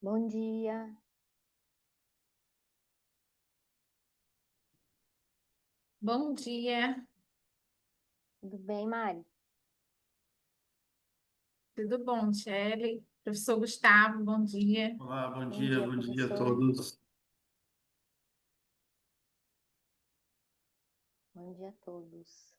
Bom dia, Bom dia, tudo bem, Mari? tudo bom, Shelley? Professor Gustavo, bom dia. Olá, Bom dia, bom dia a professor. todos. Bom dia a todos.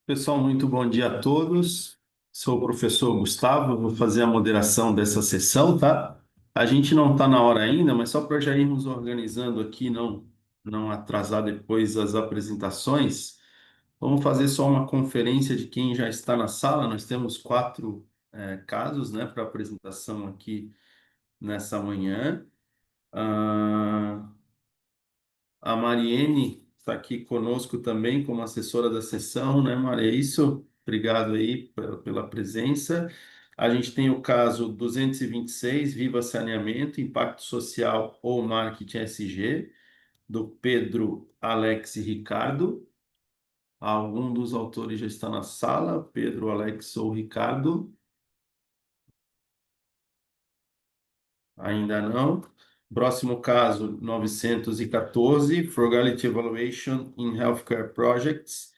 Pessoal, muito bom dia a todos. Sou o professor Gustavo, vou fazer a moderação dessa sessão, tá? A gente não está na hora ainda, mas só para já irmos organizando aqui, não atrasar depois as apresentações, vamos fazer só uma conferência de quem já está na sala. Nós temos quatro casos, né, para apresentação aqui nessa manhã. Ah, A Mariene está aqui conosco também como assessora da sessão, né, Maria? É isso? Obrigado aí pela presença. A gente tem o caso 226, Viva Saneamento, Impacto Social ou Marketing SG, do Pedro, Alex e Ricardo. Algum dos autores já está na sala? Pedro, Alex ou Ricardo? Ainda não. Próximo caso, 914, Frugality Evaluation in Healthcare Projects.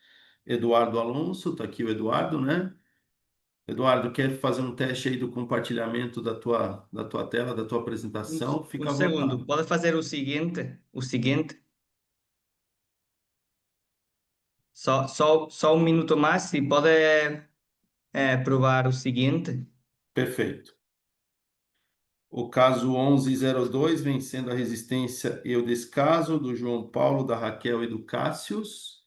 Eduardo Alonso, está aqui o Eduardo, né? Eduardo, quer fazer um teste aí do compartilhamento da tua tela, da tua apresentação? Um Fica à segundo, vontade. pode fazer o seguinte, só um minuto mais e pode provar o seguinte. Perfeito. O caso 1102, Vencendo a Resistência e o Descaso, do João Paulo, da Raquel e do Cássius.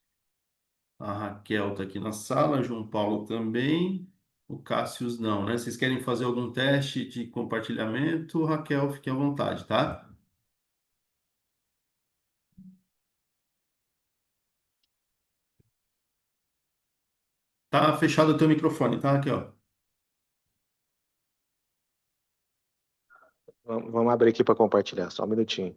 A Raquel está aqui na sala, João Paulo também. O Cássius não, né? Vocês querem fazer algum teste de compartilhamento? Raquel, fique à vontade, tá? Tá fechado o teu microfone, tá, Raquel? Vamos abrir aqui para compartilhar, só um minutinho.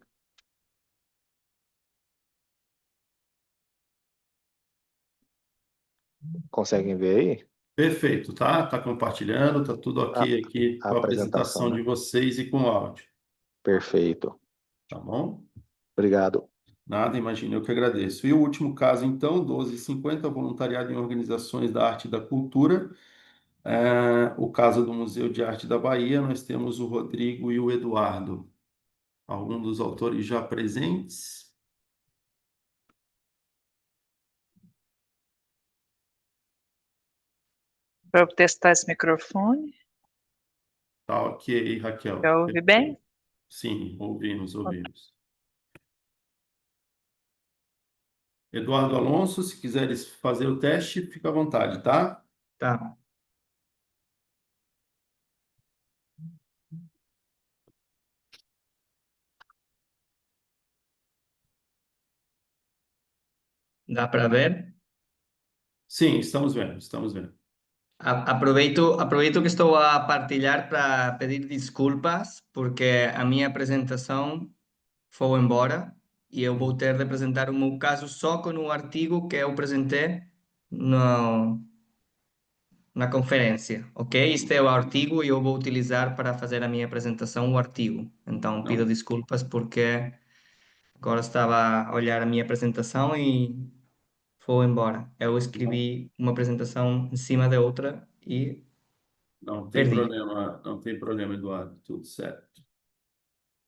Conseguem ver aí? Perfeito, tá? Tá compartilhando, tá tudo A, ok aqui a com a apresentação, apresentação né? de vocês e com o áudio, Perfeito. tá bom? Obrigado. Nada, imagina, eu que agradeço. E o último caso, então, 1250, voluntariado em organizações da arte e da cultura. O caso do Museu de Arte da Bahia, nós temos o Rodrigo e o Eduardo. Algum dos autores já presentes? Para eu testar esse microfone, Tá ok, Raquel. já ouvi bem? Perfeito. Sim, ouvimos. Eduardo Alonso, se quiseres fazer o teste, fica à vontade, tá? Tá. Dá para ver? Sim, estamos vendo. Aproveito que estou a partilhar para pedir desculpas, porque a minha apresentação foi embora e eu vou ter de apresentar o meu caso só com o artigo que eu apresentei no, na conferência, ok? Este é o artigo e eu vou utilizar para fazer a minha apresentação o artigo. Então pido Não, desculpas porque agora estava a olhar a minha apresentação e foi embora. Eu escrevi uma apresentação em cima da outra e perdi. não tem problema, Eduardo, tudo certo.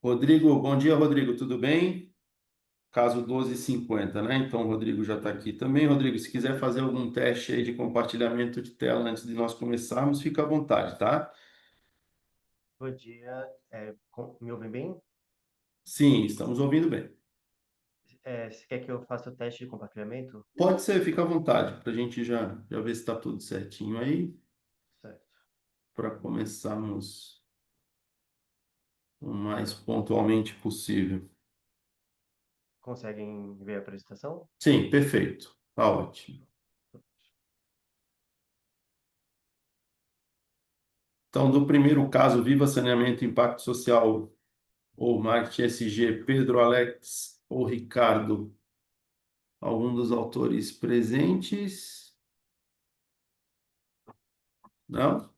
Rodrigo, bom dia, Rodrigo, tudo bem? Caso 1250, né? Então, o Rodrigo já está aqui também. Rodrigo, se quiser fazer algum teste aí de compartilhamento de tela antes de nós começarmos, fica à vontade, tá? Bom dia, me ouvem bem? Sim, estamos ouvindo bem. Você quer que eu faça o teste de compartilhamento? Pode ser, fica à vontade, para a gente já ver se está tudo certinho aí, Certo. para começarmos o mais pontualmente possível. Conseguem ver a apresentação? Sim, perfeito. Tá ótimo. Então, do primeiro caso, Viva Saneamento, Impacto Social ou Marketing SG, Pedro, Alex ou Ricardo, algum dos autores presentes? Não?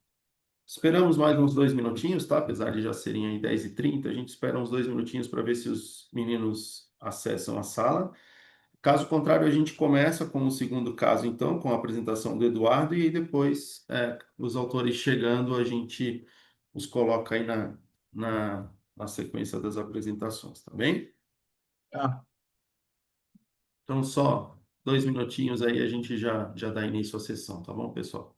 Esperamos mais uns 2 minutinhos, tá? Apesar de já serem aí 10h30, a gente espera uns 2 minutinhos para ver se os meninos acessam a sala. Caso contrário, a gente começa com o segundo caso, então, com a apresentação do Eduardo, e aí depois, os autores chegando, a gente os coloca aí na sequência das apresentações, tá bem? Ah, Então, só 2 minutinhos aí, a gente já dá início à sessão, tá bom, pessoal?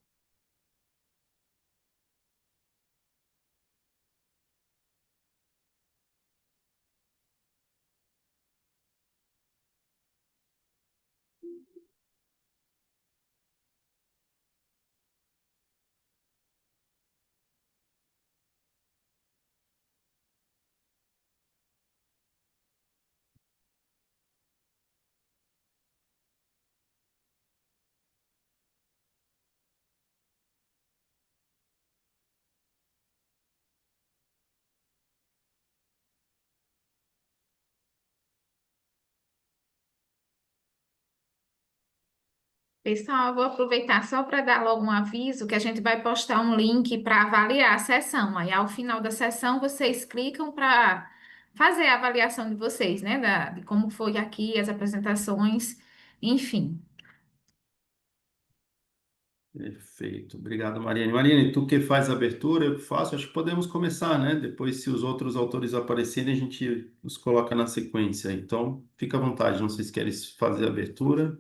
Pessoal, eu vou aproveitar só para dar logo um aviso que a gente vai postar um link para avaliar a sessão. Aí, ao final da sessão, vocês clicam para fazer a avaliação de vocês, né? De como foi aqui, as apresentações, enfim. Perfeito. Obrigado, Mariane. Mariane, tu que faz a abertura, eu que faço, acho que podemos começar, né? Depois, se os outros autores aparecerem, a gente os coloca na sequência. Então, fica à vontade, não sei se queres fazer a abertura.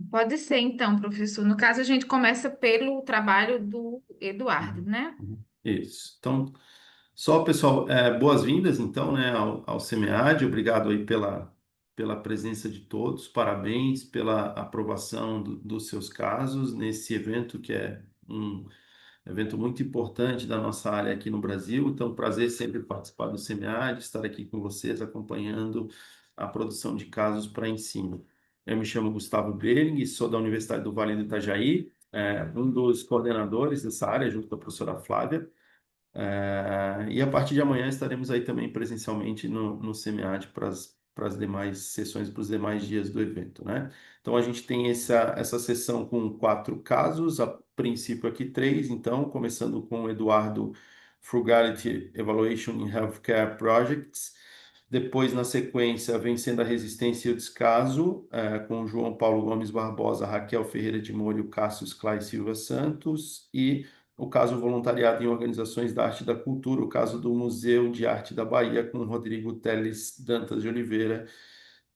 Pode ser, então, professor. No caso, a gente começa pelo trabalho do Eduardo, Uhum, né? uhum. Isso. Então, só, pessoal, boas-vindas, então, né, ao SEMEAD. Obrigado aí pela presença de todos. Parabéns pela aprovação dos seus casos nesse evento, que é um evento muito importante da nossa área aqui no Brasil. Então, prazer sempre participar do SEMEAD, estar aqui com vocês, acompanhando a produção de casos para ensino. Eu me chamo Gustavo Bering, sou da Universidade do Vale do Itajaí, um dos coordenadores dessa área, junto com a professora Flávia. E a partir de amanhã estaremos aí também presencialmente no SEMEAD para as demais sessões, para os demais dias do evento, né? Então a gente tem essa sessão com 4 casos, a princípio aqui 3, então, começando com o Eduardo Frugality Evaluation in Healthcare Projects. Depois, na sequência, Vencendo a Resistência e o Descaso, com João Paulo Gomes Barbosa, Raquel Ferreira de Molho, Cássio Clay Silva Santos e o caso Voluntariado em Organizações da Arte e da Cultura, o caso do Museu de Arte da Bahia, com o Rodrigo Teles Dantas de Oliveira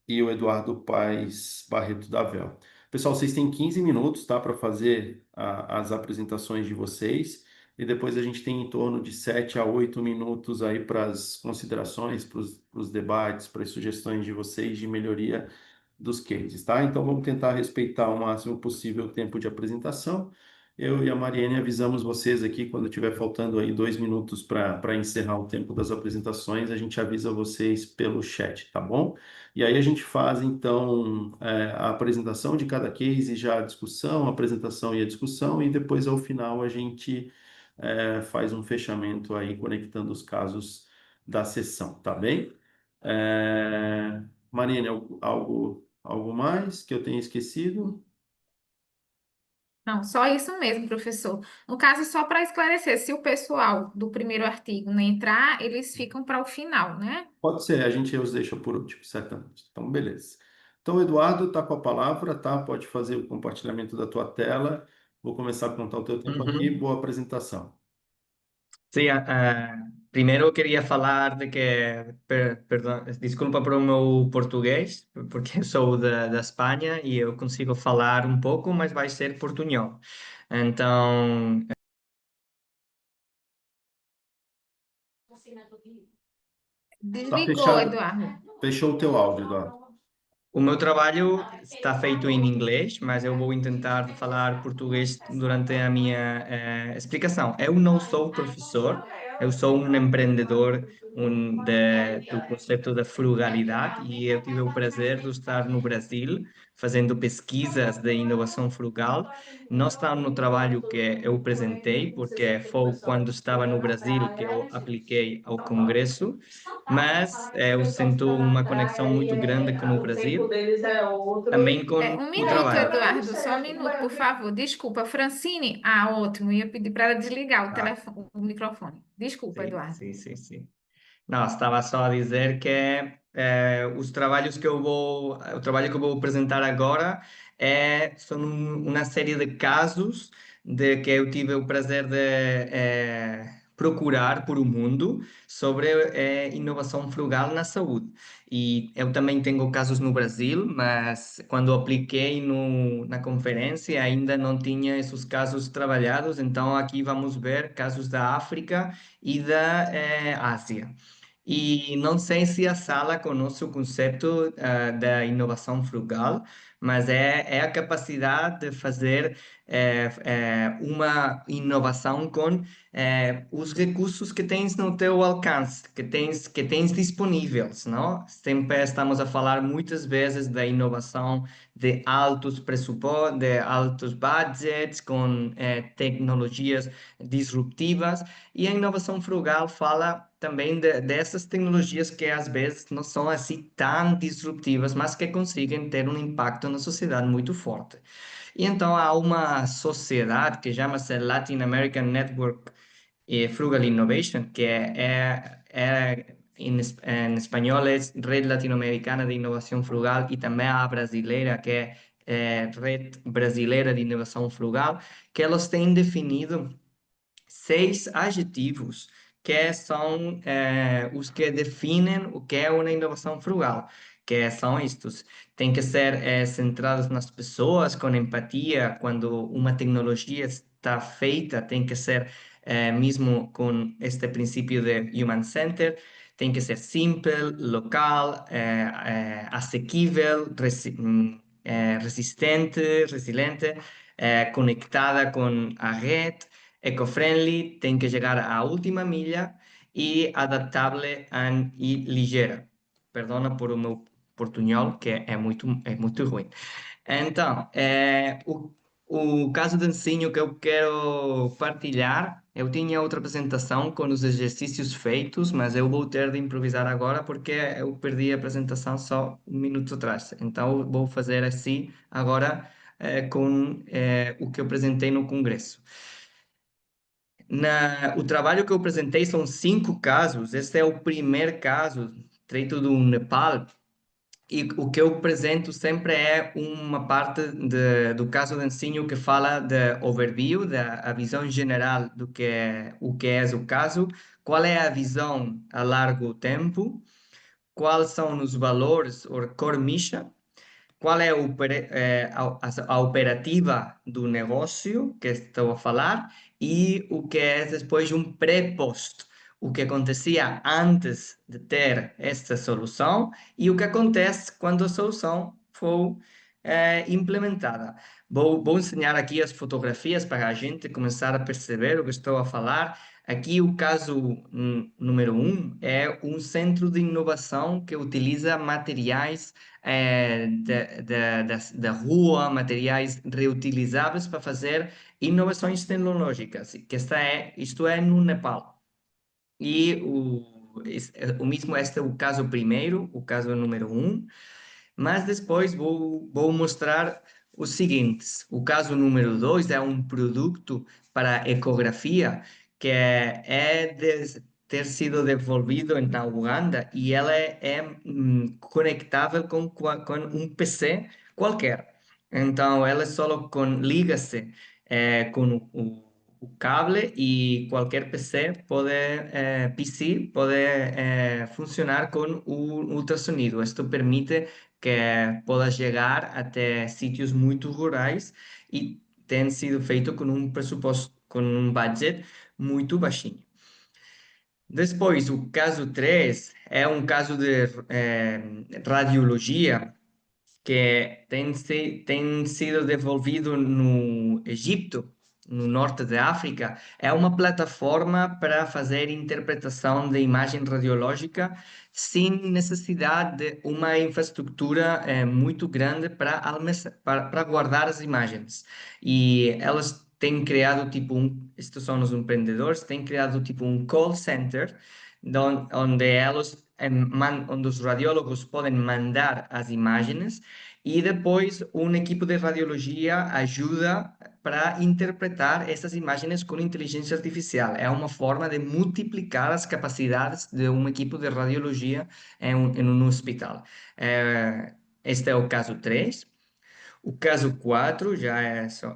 e o Eduardo Paes Barreto da Vel. Pessoal, vocês têm 15 minutos, tá, para fazer as apresentações de vocês, e depois a gente tem em torno de 7 a 8 minutos aí para as considerações, para os debates, para as sugestões de vocês de melhoria dos cases, tá? Então vamos tentar respeitar o máximo possível o tempo de apresentação. Eu e a Mariane avisamos vocês aqui quando tiver faltando aí 2 minutos para encerrar o tempo das apresentações, a gente avisa vocês pelo chat, tá bom? E aí a gente faz então a apresentação de cada case, já a discussão, a apresentação e a discussão, e depois ao final a gente faz um fechamento aí conectando os casos da sessão, tá bem? Mariane, algo mais que eu tenha esquecido? Não, só isso mesmo, professor. No caso, só para esclarecer, se o pessoal do primeiro artigo não entrar, eles ficam para o final, né? Pode ser, a gente os deixa por último, certamente. Então, beleza. Então, Eduardo, está com a palavra, tá? Pode fazer o compartilhamento da tua tela. Vou começar a contar o teu tempo aqui. Uhum. Boa apresentação. Sí, primeiro queria falar de que, perdão, desculpa por o meu português, porque sou da Espanha e eu consigo falar um pouco, mas vai ser portunhol. Então, Tá Desligou, fechado? Eduardo. Fechou o teu áudio, Eduardo. o meu trabalho está feito em inglês, mas eu vou tentar falar português durante a minha explicação. Eu não sou professor, eu sou um empreendedor do conceito da frugalidade e eu tive o prazer de estar no Brasil fazendo pesquisas de inovação frugal. Não está no trabalho que eu apresentei, porque foi quando estava no Brasil que eu apliquei ao Congresso, mas eu sinto uma conexão muito grande com o Brasil, também com Um o minuto, trabalho. Eduardo, só um minuto, por favor. Desculpa, Francine. Ah, ótimo. Ia pedir para ela desligar o Ah, telefone, o microfone. Desculpa, sim, Eduardo. sim, sim, sim. Não, estava só a dizer que os trabalhos que o trabalho que eu vou apresentar agora são uma série de casos de que eu tive o prazer de procurar por o mundo sobre inovação frugal na saúde. E eu também tenho casos no Brasil, mas quando apliquei na conferência ainda não tinha esses casos trabalhados, então aqui vamos ver casos da África e da Ásia. E não sei se a sala conhece o conceito da inovação frugal, mas é a capacidade de fazer uma inovação com os recursos que tens no teu alcance, que tens disponíveis, não? Sempre estamos a falar muitas vezes da inovação de altos pressupostos, de altos budgets, com tecnologias disruptivas, e a inovação frugal fala também dessas tecnologias que às vezes não são assim tão disruptivas, mas que conseguem ter um impacto na sociedade muito forte. E então há uma sociedade que chama-se Latin American Network Frugal Innovation, que em espanhol é Rede Latinoamericana de Inovação Frugal, e também há a brasileira, que é Rede Brasileira de Inovação Frugal, que elas têm definido 6 adjetivos que são os que definem o que é uma inovação frugal, que são estes. Tem que ser centrados nas pessoas, com empatia. Quando uma tecnologia está feita, tem que ser mesmo com este princípio de human center. Tem que ser simples, local, asequível, resistente, resiliente, conectada com a rede, eco-friendly, tem que chegar à última milha e adaptável e ligeira. Perdona por o meu portunhol, que é muito ruim. Então, o caso de ensino que eu quero partilhar, eu tinha outra apresentação com os exercícios feitos, mas eu vou ter de improvisar agora porque eu perdi a apresentação só um minuto atrás. Então, eu vou fazer assim agora com o que eu apresentei no congresso. O trabalho que eu apresentei são 5 casos. Este é o primeiro caso, feito do Nepal. E o que eu apresento sempre é uma parte do caso de ensino que fala da overview, da visão geral do que é o caso, qual é a visão a largo tempo, quais são os valores, ou core mission, qual é a operativa do negócio que estou a falar e o que é depois um pré-post, o que acontecia antes de ter esta solução e o que acontece quando a solução for implementada. Vou ensinar aqui as fotografias para a gente começar a perceber o que estou a falar. Aqui o caso número 1 é um centro de inovação que utiliza materiais da rua, materiais reutilizáveis para fazer inovações tecnológicas, isto é no Nepal. E o mesmo, este é o caso primeiro, o caso número 1, mas depois vou mostrar os seguintes. O caso número 2 é um produto para ecografia que ter sido desenvolvido na Uganda e ela é conectável com um PC qualquer. Então, ela só liga-se com o cable e qualquer PC pode funcionar com o ultrassonido. Isto permite que possa chegar até sítios muito rurais e tem sido feito com um pressuposto, com um budget muito baixinho. Depois, o caso 3 é um caso de radiologia que tem sido desenvolvido no Egito, no norte da África. É uma plataforma para fazer interpretação de imagem radiológica sem necessidade de uma infraestrutura muito grande para guardar as imagens. E elas têm criado estes são os empreendedores, têm criado tipo um call center, onde os radiólogos podem mandar as imagens e depois uma equipe de radiologia ajuda para interpretar essas imagens com inteligência artificial. É uma forma de multiplicar as capacidades de uma equipe de radiologia em um hospital. Este é o caso 3. O caso 4,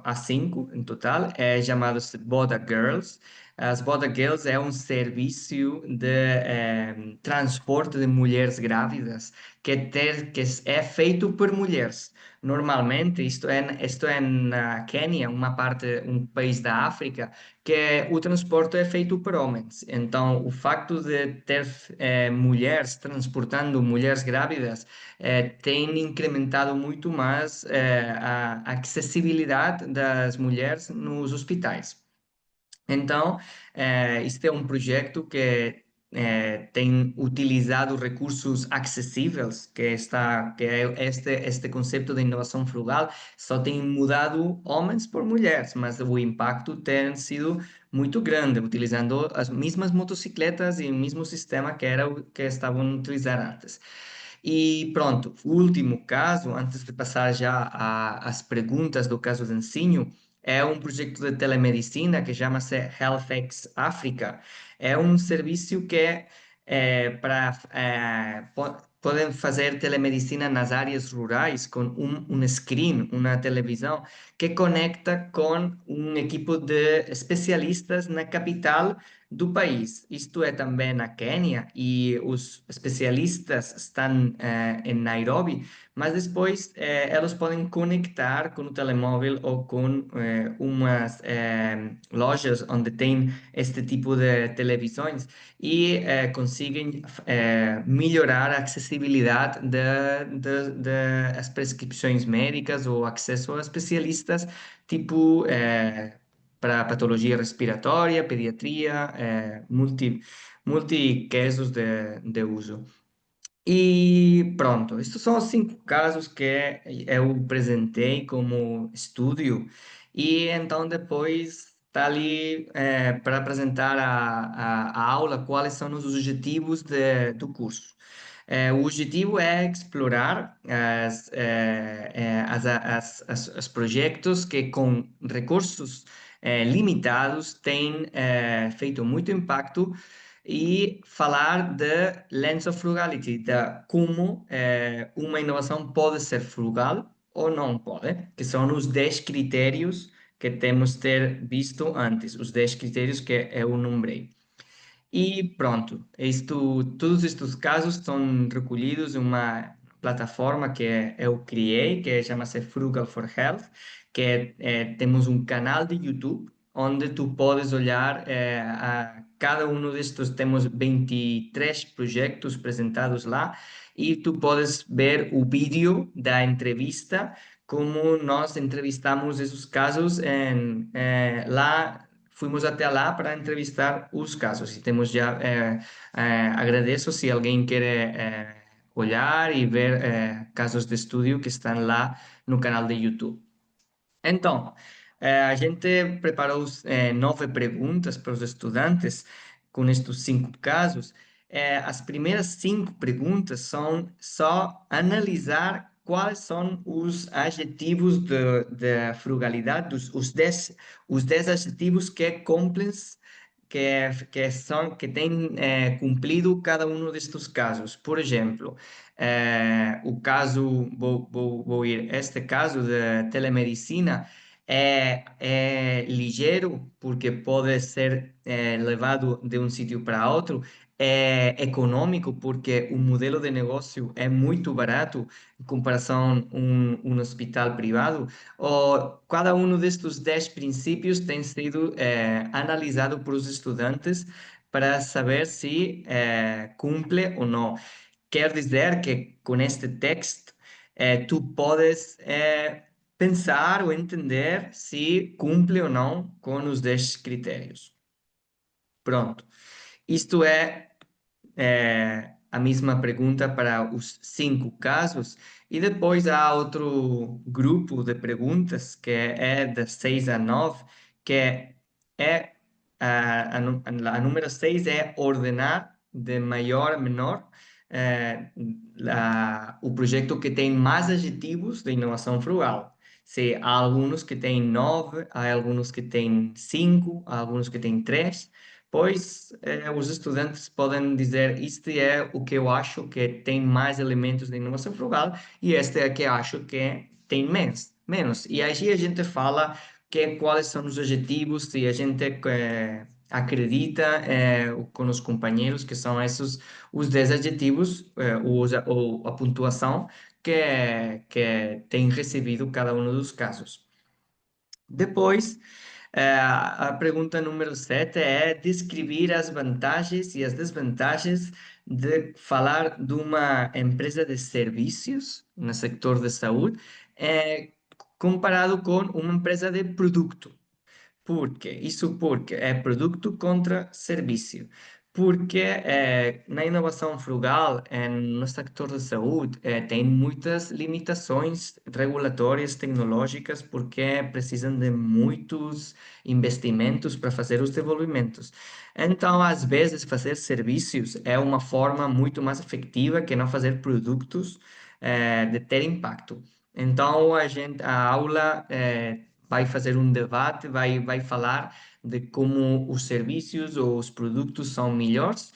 há 5 em total, é chamado-se Boda Girls. As Boda Girls é um serviço de transporte de mulheres grávidas que é feito por mulheres. Normalmente, isto é na Quênia, um país da África, que o transporte é feito por homens. Então, o facto de ter mulheres transportando mulheres grávidas tem incrementado muito mais a acessibilidade das mulheres nos hospitais. Então, este é um projeto que tem utilizado recursos acessíveis, que é este conceito de inovação frugal, só tem mudado homens por mulheres, mas o impacto tem sido muito grande, utilizando as mesmas motocicletas e o mesmo sistema que estavam a utilizar antes. E pronto, o último caso, antes de passar já às perguntas do caso de ensino, é um projeto de telemedicina que chama-se HealthX África. É um serviço que podem fazer telemedicina nas áreas rurais com um screen, uma televisão, que conecta com um equipe de especialistas na capital do país. Isto é também na Quênia e os especialistas estão em Nairobi, mas depois eles podem conectar com o telemóvel ou com umas lojas onde tem este tipo de televisões e conseguem melhorar a acessibilidade das prescrições médicas ou acesso a especialistas, tipo para patologia respiratória, pediatria, multi-casos de uso. E pronto, estes são os 5 casos que eu apresentei como estudo, e então depois está ali para apresentar a aula quais são os objetivos do curso. O objetivo é explorar os projetos que, com recursos limitados, têm feito muito impacto e falar de lens of frugality, de como uma inovação pode ser frugal ou não pode, que são os 10 critérios que temos de ter visto antes, os 10 critérios que eu nombrei. E pronto, todos estes casos são recolhidos em uma plataforma que eu criei, que chama-se Frugal for Health, que temos um canal de YouTube, onde tu podes olhar a cada um destes, temos 23 projetos apresentados lá, e tu podes ver o vídeo da entrevista, como nós entrevistamos esses casos lá. Fomos até lá para entrevistar os casos e temos já, agradeço se alguém quer olhar e ver casos de estudo que estão lá no canal de YouTube. Então, a gente preparou 9 perguntas para os estudantes com estes 5 casos. As primeiras 5 perguntas são só analisar quais são os adjetivos de frugalidade, os 10 adjetivos que cumprem, que têm cumprido cada um destes casos. Por exemplo, o caso, vou ir, este caso de telemedicina é ligeiro, porque pode ser levado de um sítio para outro, é econômico, porque o modelo de negócio é muito barato em comparação a um hospital privado. Cada um destes 10 princípios tem sido analisado por os estudantes para saber se cumple ou não. Quer dizer que com este texto tu podes pensar ou entender se cumple ou não com os 10 critérios. Pronto. Isto é a mesma pergunta para os 5 casos, e depois há outro grupo de perguntas que é de 6 a 9, que é a número 6 é ordenar de maior a menor o projeto que tem mais adjetivos de inovação frugal. Se há alguns que têm 9, há alguns que têm 5, há alguns que têm 3, pois os estudantes podem dizer: este é o que eu acho que tem mais elementos de inovação frugal e este é o que eu acho que tem menos. E aí a gente fala quais são os adjetivos e a gente acredita com os companheiros que são esses os 10 adjetivos ou a pontuação que tem recebido cada um dos casos. Depois, a pergunta número 7 é descrever as vantagens e as desvantagens de falar de uma empresa de serviços no sector de saúde, comparado com uma empresa de produto. Por quê? Isso porque é produto contra serviço. Porque na inovação frugal, no sector de saúde, tem muitas limitações regulatórias, tecnológicas, porque precisam de muitos investimentos para fazer os desenvolvimentos. Então, às vezes, fazer serviços é uma forma muito mais efetiva que não fazer produtos de ter impacto. Então, a aula vai fazer um debate, vai falar de como os serviços ou os produtos são melhores.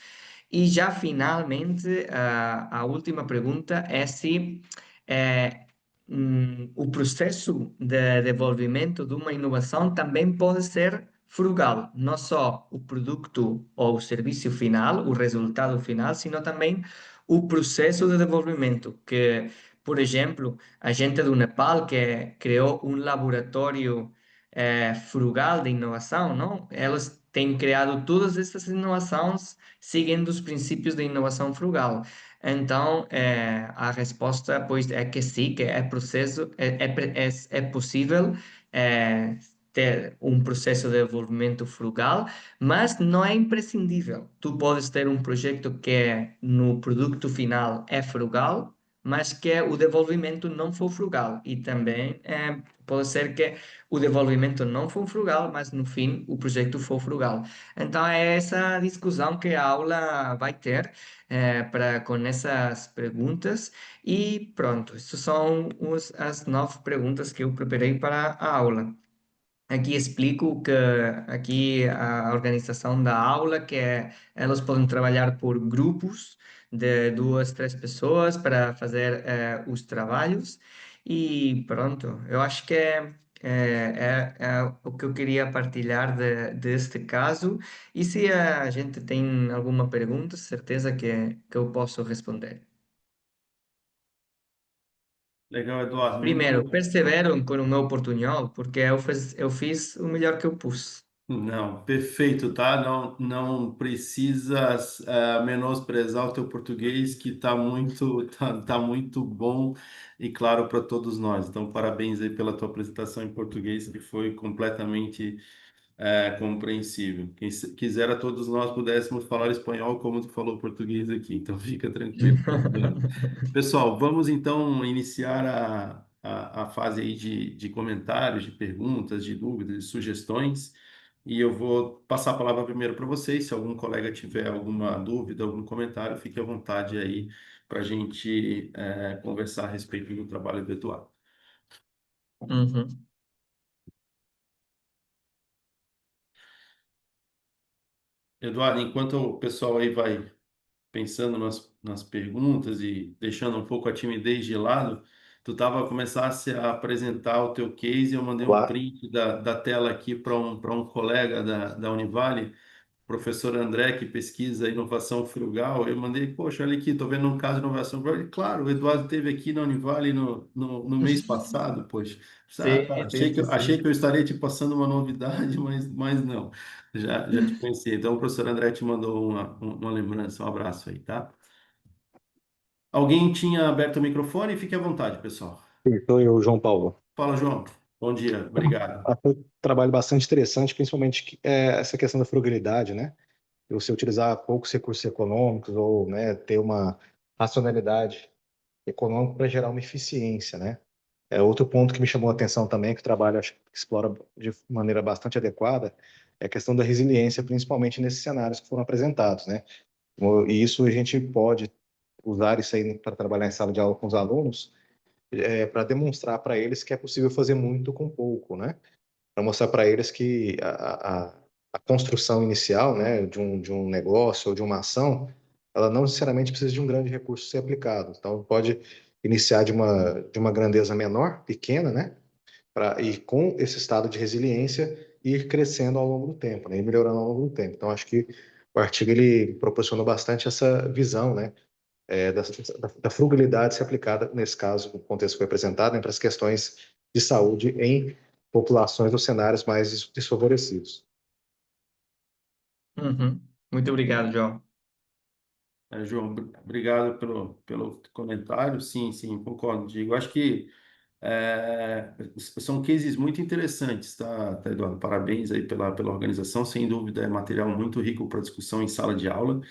E já finalmente, a última pergunta é se o processo de desenvolvimento de uma inovação também pode ser frugal, não só o produto ou o serviço final, o resultado final, sino também o processo de desenvolvimento, que, por exemplo, a gente do Nepal que criou um laboratório frugal de inovação, não? Elas têm criado todas essas inovações seguindo os princípios de inovação frugal. Então, a resposta, pois, é que sim, que é processo, é possível ter um processo de desenvolvimento frugal, mas não é imprescindível. Tu podes ter um projeto que no produto final é frugal, mas que o desenvolvimento não for frugal. E também pode ser que o desenvolvimento não for frugal, mas no fim o projeto for frugal. Então é essa discussão que a aula vai ter com essas perguntas. E pronto, essas são as 9 perguntas que eu preparei para a aula. Aqui explico que aqui a organização da aula, elas podem trabalhar por grupos de 2, 3 pessoas para fazer os trabalhos. E pronto, eu acho que é o que eu queria partilhar deste caso. E se a gente tem alguma pergunta, certeza que eu posso responder. Legal, Eduardo. Primeiro, Muito. perseveram com o meu portunhol, porque eu fiz o melhor que eu pus. Não, perfeito, tá? Não, não precisas menosprezar o teu português, que tá muito bom e claro para todos nós. Então, parabéns aí pela tua apresentação em português, que foi completamente compreensível. Quisera todos nós pudéssemos falar espanhol como tu falou português aqui. Então, fica tranquilo. Pessoal, vamos então iniciar a fase aí de comentários, de perguntas, de dúvidas, de sugestões. E eu vou passar a palavra primeiro para vocês. Se algum colega tiver alguma dúvida, algum comentário, fique à vontade aí para a gente conversar a respeito do trabalho do Eduardo. Uhum. Eduardo, enquanto o pessoal aí vai pensando nas perguntas e deixando um pouco a timidez de lado, tu começasse a apresentar o teu case e eu mandei um Claro. print da tela aqui para um colega da Univale, professor André, que pesquisa inovação frugal. Eu mandei, poxa, olha aqui, estou vendo um caso de inovação frugal. Ele, claro, o Eduardo esteve aqui na Univale no mês passado, poxa. Tá. Sim, sim, sim, Achei sim. que eu estaria te passando uma novidade, mas não. Já te conheci. Então, o professor André te mandou uma lembrança, um abraço aí, tá? Alguém tinha aberto o microfone? Fique à vontade, pessoal. Sou eu, João Paulo. Fala, João. Bom dia, obrigado. Foi um trabalho bastante interessante, principalmente essa questão da frugalidade, né? De você utilizar poucos recursos econômicos ou, né, ter uma racionalidade econômica para gerar uma eficiência, né? Outro ponto que me chamou a atenção também, que o trabalho acho que explora de maneira bastante adequada, é a questão da resiliência, principalmente nesses cenários que foram apresentados, né? E isso a gente pode usar isso aí para trabalhar em sala de aula com os alunos, para demonstrar para eles que é possível fazer muito com pouco, né? Para mostrar para eles que a construção inicial, né, de um negócio ou de uma ação, ela não necessariamente precisa de um grande recurso ser aplicado. Então, pode iniciar de uma grandeza menor, pequena, né? E com esse estado de resiliência, ir crescendo ao longo do tempo, né? E melhorando ao longo do tempo. Então, acho que o artigo ele proporciona bastante essa visão, né? Da frugalidade ser aplicada, nesse caso, no contexto que foi apresentado, né, para as questões de saúde em populações ou cenários mais desfavorecidos. Uhum. Muito obrigado, João. João, obrigado pelo comentário. Sim, sim, concordo, Diego. Acho que são cases muito interessantes, tá, Eduardo? Parabéns aí pela organização. Sem dúvida, é material muito rico para discussão em sala de aula.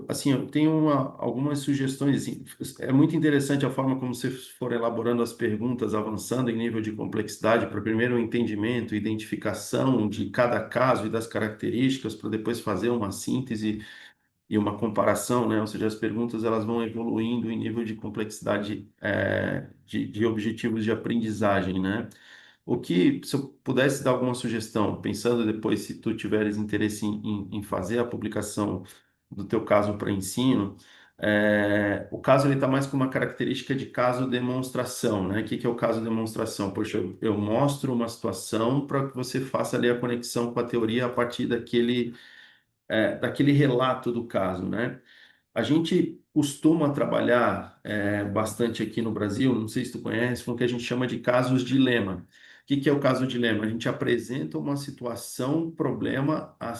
Assim, eu tenho algumas sugestões. Assim, é muito interessante a forma como vocês foram elaborando as perguntas, avançando em nível de complexidade, para primeiro o entendimento, identificação de cada caso e das características, para depois fazer uma síntese e uma comparação, né? Ou seja, as perguntas elas vão evoluindo em nível de complexidade de objetivos de aprendizagem, né? O que, se eu pudesse dar alguma sugestão, pensando depois se tu tiveres interesse em fazer a publicação do teu caso para ensino, O caso ele está mais com uma característica de caso demonstração, né? O que que é o caso demonstração? Poxa, eu mostro uma situação para que você faça ali a conexão com a teoria a partir daquele relato do caso, né? A gente costuma trabalhar bastante aqui no Brasil, não sei se tu conhece, com o que a gente chama de casos dilema. O que que é o caso dilema? A gente apresenta uma situação, um problema a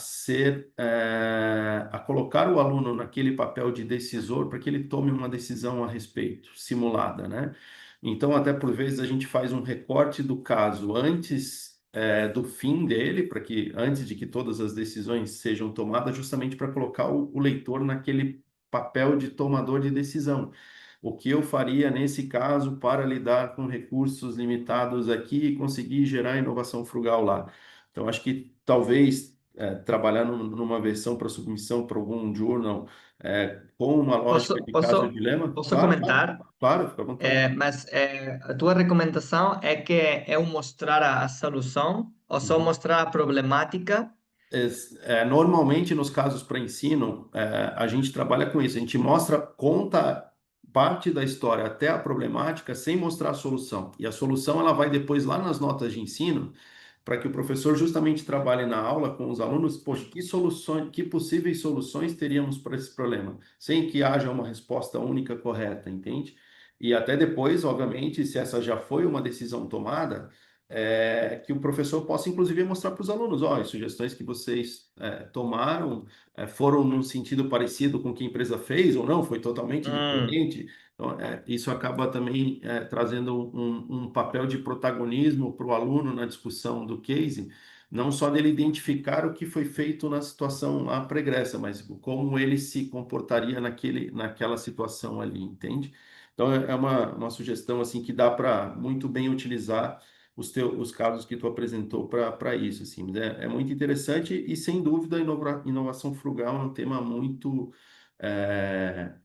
colocar o aluno naquele papel de decisor para que ele tome uma decisão a respeito, simulada, né? Então, até por vezes a gente faz um recorte do caso antes do fim dele, para que antes de que todas as decisões sejam tomadas, justamente para colocar o leitor naquele papel de tomador de decisão. O que eu faria nesse caso para lidar com recursos limitados aqui e conseguir gerar inovação frugal lá? Então, acho que talvez trabalhar numa versão para submissão para algum journal com uma lógica Posso, de caso posso, dilema, posso claro, claro, comentar? claro, fica à vontade. Mas a tua recomendação é que eu mostrar a solução ou só Uhum. mostrar a problemática? Normalmente, nos casos para ensino, a gente trabalha com isso. A gente mostra, conta parte da história até a problemática sem mostrar a solução. E a solução ela vai depois lá nas notas de ensino para que o professor justamente trabalhe na aula com os alunos, poxa, que soluções, que possíveis soluções teríamos para esse problema, sem que haja uma resposta única correta, entende? E até depois, obviamente, se essa já foi uma decisão tomada, que o professor possa, inclusive, mostrar para os alunos, ó, as sugestões que vocês tomaram foram num sentido parecido com o que a empresa fez ou não, foi totalmente Hum, diferente. Então, isso acaba também trazendo um papel de protagonismo para o aluno na discussão do case, não só dele identificar o que foi feito na situação lá pregressa, mas como ele se comportaria naquela situação ali, entende? Então, é uma sugestão assim que dá para muito bem utilizar os casos que tu apresentou para isso, assim. Mas é muito interessante e, sem dúvida, a inovação frugal é um tema muito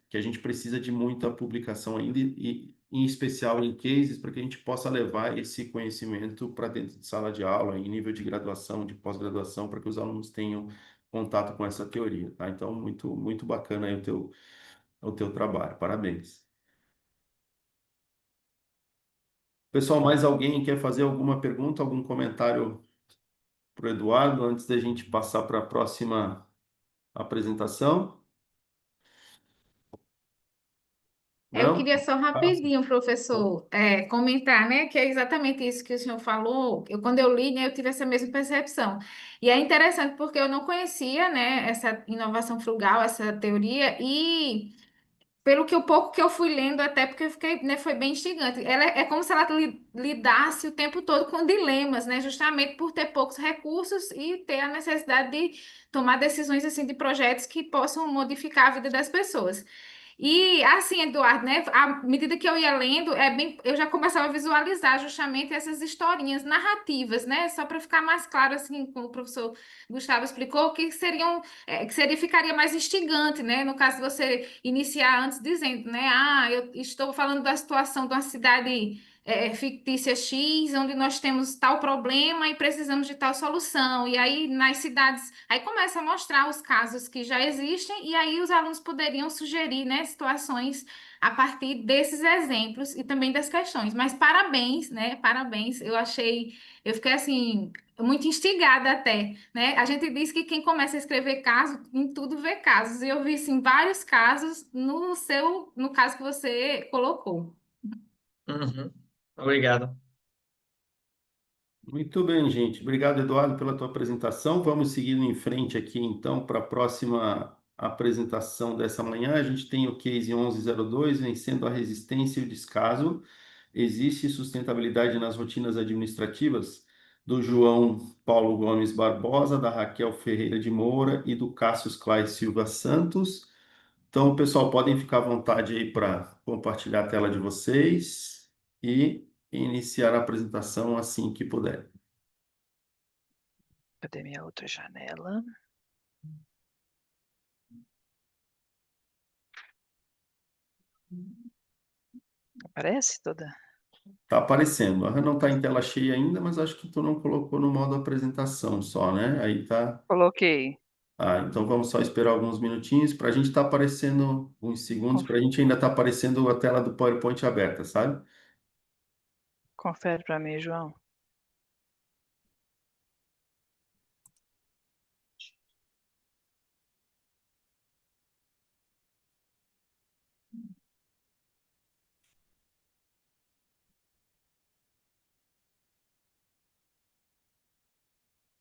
que a gente precisa de muita publicação ainda e em especial em cases, para que a gente possa levar esse conhecimento para dentro de sala de aula, em nível de graduação, de pós-graduação, para que os alunos tenham contato com essa teoria, tá? Então, muito, muito bacana aí o teu trabalho. Parabéns. Pessoal, mais alguém quer fazer alguma pergunta, algum comentário para o Eduardo antes da gente passar para a próxima apresentação? Eu Não? queria só Passa. rapidinho, professor, comentar, né, que é exatamente isso que o senhor falou. Quando eu li, né, eu tive essa mesma percepção. E é interessante porque eu não conhecia, né, essa inovação frugal, essa teoria, e pelo que o pouco que eu fui lendo, até porque eu fiquei, né, foi bem instigante. Ela é como se ela lidasse o tempo todo com dilemas, né, justamente por ter poucos recursos e ter a necessidade de tomar decisões assim de projetos que possam modificar a vida das pessoas. E assim, Eduardo, né? À medida que eu ia lendo, eu já começava a visualizar justamente essas historinhas narrativas, né? Só para ficar mais claro, assim, como o professor Gustavo explicou, ficaria mais instigante, né? No caso de você iniciar antes dizendo, né? Ah, eu estou falando da situação de uma cidade fictícia X, onde nós temos tal problema e precisamos de tal solução. E aí, nas cidades, aí começa a mostrar os casos que já existem, e aí os alunos poderiam sugerir, né, situações a partir desses exemplos e também das questões. Mas parabéns, né? Parabéns. Eu fiquei assim, muito instigada até, né? A gente diz que quem começa a escrever caso, em tudo vê casos. E eu vi, assim, vários casos no caso que você colocou. uhum. Obrigado. Muito bem, gente. Obrigado, Eduardo, pela tua apresentação. Vamos seguindo em frente aqui, então, para a próxima apresentação dessa manhã. A gente tem o case 1102, vencendo a resistência e o descaso. Existe sustentabilidade nas rotinas administrativas? Do João Paulo Gomes Barbosa, da Raquel Ferreira de Moura e do Cássio Clay Silva Santos. Então, pessoal, podem ficar à vontade aí para compartilhar a tela de vocês e iniciar a apresentação assim que puder. Cadê minha outra janela? Aparece toda? Tá aparecendo. Ela não está em tela cheia ainda, mas acho que tu não colocou no modo apresentação só, né? Aí tá. Coloquei. Ah, então vamos só esperar alguns minutinhos para a gente estar aparecendo, uns segundos, para a Conf- gente ainda estar aparecendo a tela do PowerPoint aberta, sabe? Confere para mim, João.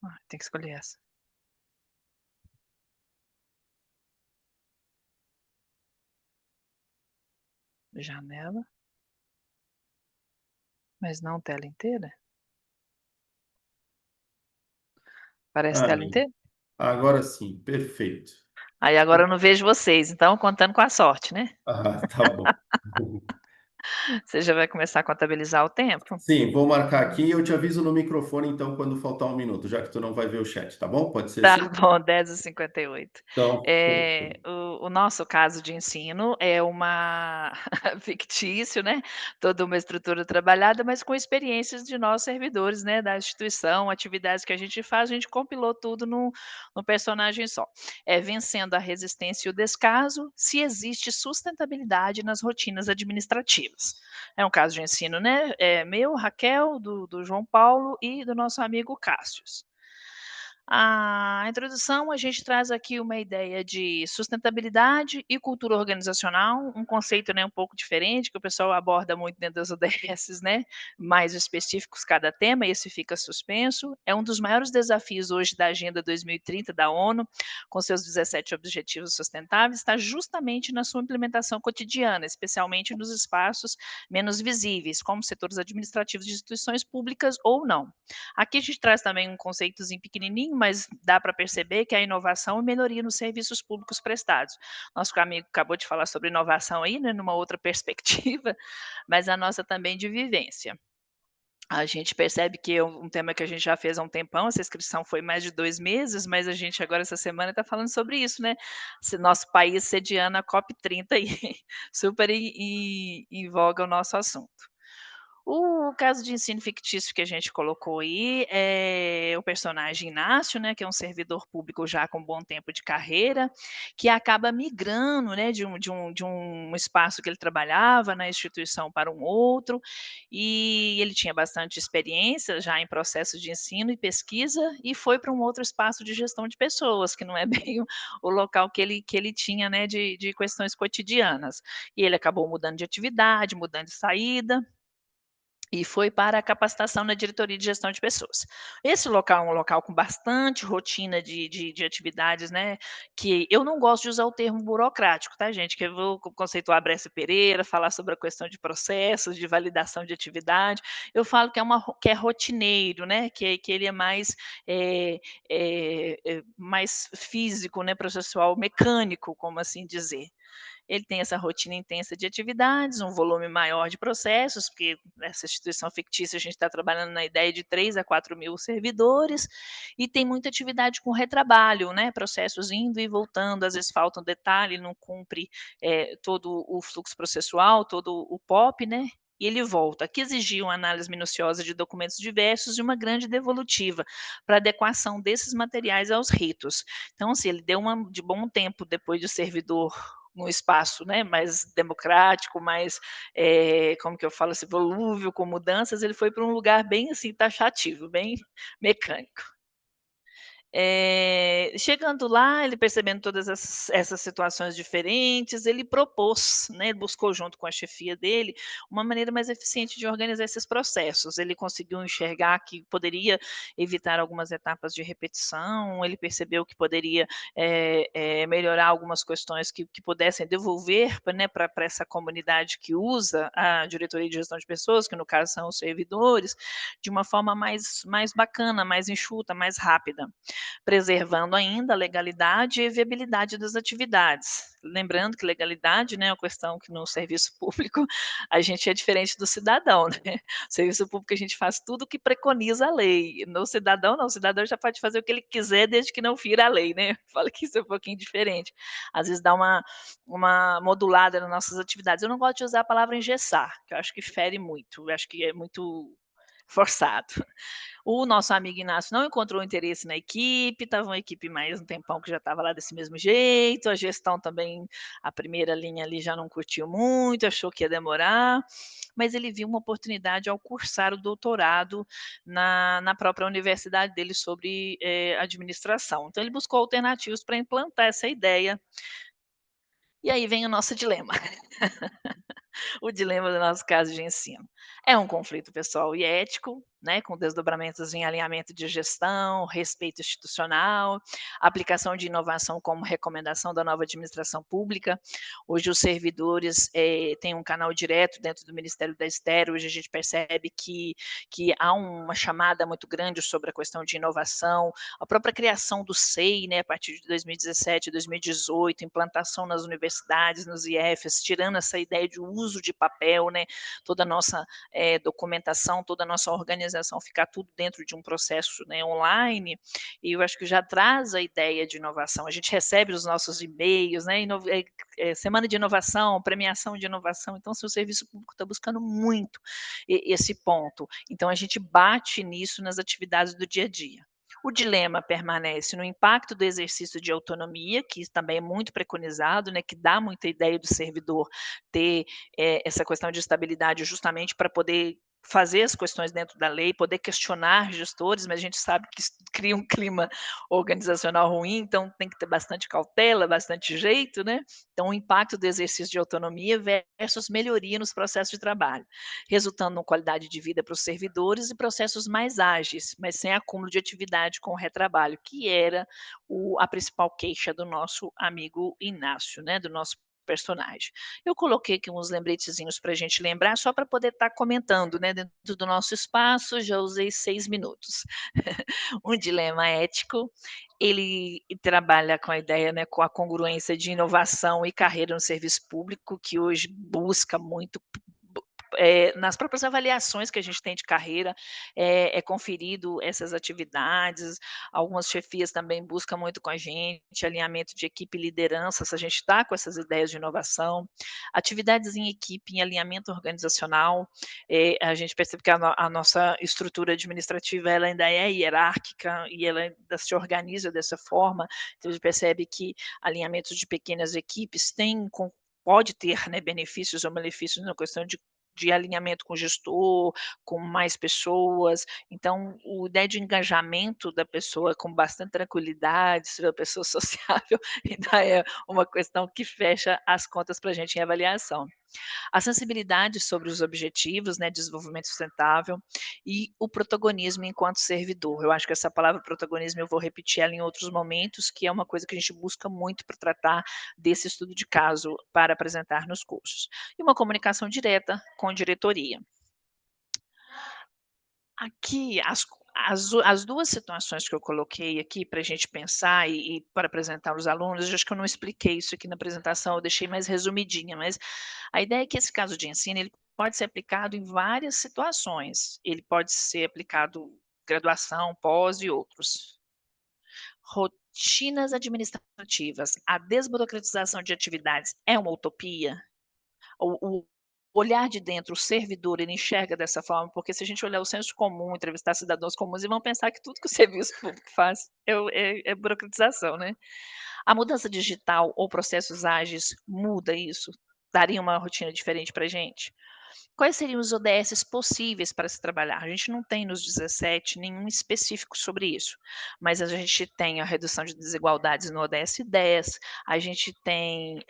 Ah, tem que escolher essa. Janela. Mas não tela inteira? Parece tela Aí, inteira? agora sim, perfeito. Aí agora eu não vejo vocês, então contando com a sorte, né? Ah, tá bom. Você já vai começar a contabilizar o tempo? Sim, vou marcar aqui e eu te aviso no microfone, então, quando faltar um minuto, já que tu não vai ver o chat, tá bom? Pode ser Tá assim? bom, 10h58. Então, O nosso caso de ensino é uma fictício, né, toda uma estrutura trabalhada, mas com experiências de nós servidores, né, da instituição, atividades que a gente faz, a gente compilou tudo num personagem só. É vencendo a resistência e o descaso, se existe sustentabilidade nas rotinas administrativas. É um caso de ensino, né, meu, Raquel, do João Paulo e do nosso amigo Cássius. A introdução, a gente traz aqui uma ideia de sustentabilidade e cultura organizacional, um conceito, né, um pouco diferente, que o pessoal aborda muito dentro das ODSs, né, mais específicos cada tema, esse fica suspenso. É um dos maiores desafios hoje da Agenda 2030 da ONU, com seus 17 objetivos sustentáveis, está justamente na sua implementação cotidiana, especialmente nos espaços menos visíveis, como setores administrativos de instituições públicas ou não. Aqui a gente traz também um conceitozinho pequenininho, mas dá para perceber que a inovação e melhoria nos serviços públicos prestados. Nosso amigo acabou de falar sobre inovação aí, né, numa outra perspectiva, mas a nossa também de vivência. A gente percebe que é um tema que a gente já fez há um tempão, essa inscrição foi mais de 2 meses, mas a gente agora essa semana está falando sobre isso, né, se nosso país sediando a COP30 e super em voga o nosso assunto. O caso de ensino fictício que a gente colocou aí é o personagem Inácio, né, que é um servidor público já com bom tempo de carreira, que acaba migrando, né, de um espaço que ele trabalhava na instituição para um outro, e ele tinha bastante experiência já em processos de ensino e pesquisa, e foi para um outro espaço de gestão de pessoas, que não é bem o local que ele tinha, né, de questões cotidianas. E ele acabou mudando de atividade, mudando de saída, e foi para a capacitação na diretoria de gestão de pessoas. Esse local é um local com bastante rotina de atividades, né, que eu não gosto de usar o termo burocrático, tá, gente, que eu vou conceituar a Brescia Pereira, falar sobre a questão de processos, de validação de atividade, eu falo que é rotineiro, né, que ele é mais, mais físico, né, processual, mecânico, como assim dizer. Ele tem essa rotina intensa de atividades, um volume maior de processos, porque nessa instituição fictícia a gente está trabalhando na ideia de 3 a 4 mil servidores, e tem muita atividade com retrabalho, né? Processos indo e voltando, às vezes falta um detalhe, não cumpre todo o fluxo processual, todo o POP, né? E ele volta. Aqui exigia uma análise minuciosa de documentos diversos e uma grande devolutiva para adequação desses materiais aos ritos. Então, assim, ele deu de bom tempo depois de servidor num espaço, né, mais democrático, mais, como que eu falo assim, volúvel, com mudanças, ele foi para um lugar bem assim taxativo, bem mecânico. Chegando lá, ele percebendo todas essas situações diferentes, ele propôs, né, buscou junto com a chefia dele, uma maneira mais eficiente de organizar esses processos. Ele conseguiu enxergar que poderia evitar algumas etapas de repetição, ele percebeu que poderia melhorar algumas questões que pudessem devolver, né, para essa comunidade que usa a diretoria de gestão de pessoas, que no caso são os servidores, de uma forma mais bacana, mais enxuta, mais rápida, preservando ainda a legalidade e viabilidade das atividades. Lembrando que legalidade, né, é uma questão que no serviço público a gente é diferente do cidadão, né? No serviço público a gente faz tudo o que preconiza a lei. No cidadão, não, o cidadão já pode fazer o que ele quiser desde que não fira a lei, né? Fala que isso é um pouquinho diferente. Às vezes dá uma modulada nas nossas atividades. Eu não gosto de usar a palavra engessar, que eu acho que fere muito, eu acho que é muito forçado. O nosso amigo Inácio não encontrou interesse na equipe, estava uma equipe mais um tempão que já estava lá desse mesmo jeito, a gestão também, a primeira linha ali já não curtiu muito, achou que ia demorar, mas ele viu uma oportunidade ao cursar o doutorado na própria universidade dele sobre administração. Então ele buscou alternativas para implantar essa ideia. E aí vem o nosso dilema. O dilema do nosso caso de ensino. É um conflito pessoal e ético, né, com desdobramentos em alinhamento de gestão, respeito institucional, aplicação de inovação como recomendação da nova administração pública. Hoje os servidores têm um canal direto dentro do Ministério da Estero, hoje a gente percebe que há uma chamada muito grande sobre a questão de inovação, a própria criação do SEI, né, a partir de 2017, 2018, implantação nas universidades, nos IFs, tirando essa ideia de uso de papel, né, toda a nossa documentação, toda a nossa organização, ficar tudo dentro de um processo, né, online, e eu acho que já traz a ideia de inovação. A gente recebe os nossos e-mails, né, semana de inovação, premiação de inovação, então o serviço público está buscando muito esse ponto. Então a gente bate nisso nas atividades do dia a dia. O dilema permanece no impacto do exercício de autonomia, que também é muito preconizado, né, que dá muita ideia do servidor ter essa questão de estabilidade justamente para poder fazer as questões dentro da lei, poder questionar gestores, mas a gente sabe que isso cria um clima organizacional ruim, então tem que ter bastante cautela, bastante jeito, né? Então, o impacto do exercício de autonomia versus melhoria nos processos de trabalho, resultando em qualidade de vida para os servidores e processos mais ágeis, mas sem acúmulo de atividade com o retrabalho, que era a principal queixa do nosso amigo Inácio, né? Do nosso personagem. Eu coloquei aqui uns lembretezinhos para a gente lembrar, só para poder estar comentando, né, dentro do nosso espaço, já usei 6 minutos. Um dilema ético, ele trabalha com a ideia, né, com a congruência de inovação e carreira no serviço público, que hoje busca muito nas próprias avaliações que a gente tem de carreira, é conferido essas atividades, algumas chefias também buscam muito com a gente, alinhamento de equipe e liderança, se a gente está com essas ideias de inovação, atividades em equipe, em alinhamento organizacional, a gente percebe que a nossa estrutura administrativa ela ainda é hierárquica e ela ainda se organiza dessa forma, então a gente percebe que alinhamentos de pequenas equipes pode ter, né, benefícios ou malefícios na questão de alinhamento com o gestor, com mais pessoas. Então, a ideia de engajamento da pessoa com bastante tranquilidade, ser uma pessoa sociável, ainda é uma questão que fecha as contas para a gente em avaliação. A sensibilidade sobre os objetivos, né, desenvolvimento sustentável e o protagonismo enquanto servidor. Eu acho que essa palavra protagonismo eu vou repetir ela em outros momentos, que é uma coisa que a gente busca muito para tratar desse estudo de caso para apresentar nos cursos. E uma comunicação direta com a diretoria. Aqui, as duas situações que eu coloquei aqui para a gente pensar e para apresentar os alunos, eu acho que eu não expliquei isso aqui na apresentação, eu deixei mais resumidinha, mas a ideia é que esse caso de ensino, ele pode ser aplicado em várias situações, ele pode ser aplicado graduação, pós e outros. Rotinas administrativas, a desburocratização de atividades é uma utopia? O olhar de dentro, o servidor, ele enxerga dessa forma, porque se a gente olhar o senso comum, entrevistar cidadãos comuns, eles vão pensar que tudo que o serviço público faz é burocratização, né. A mudança digital ou processos ágeis muda isso? Daria uma rotina diferente para a gente? Quais seriam os ODSs possíveis para se trabalhar? A gente não tem nos 17 nenhum específico sobre isso, mas a gente tem a redução de desigualdades no ODS 10, a gente tem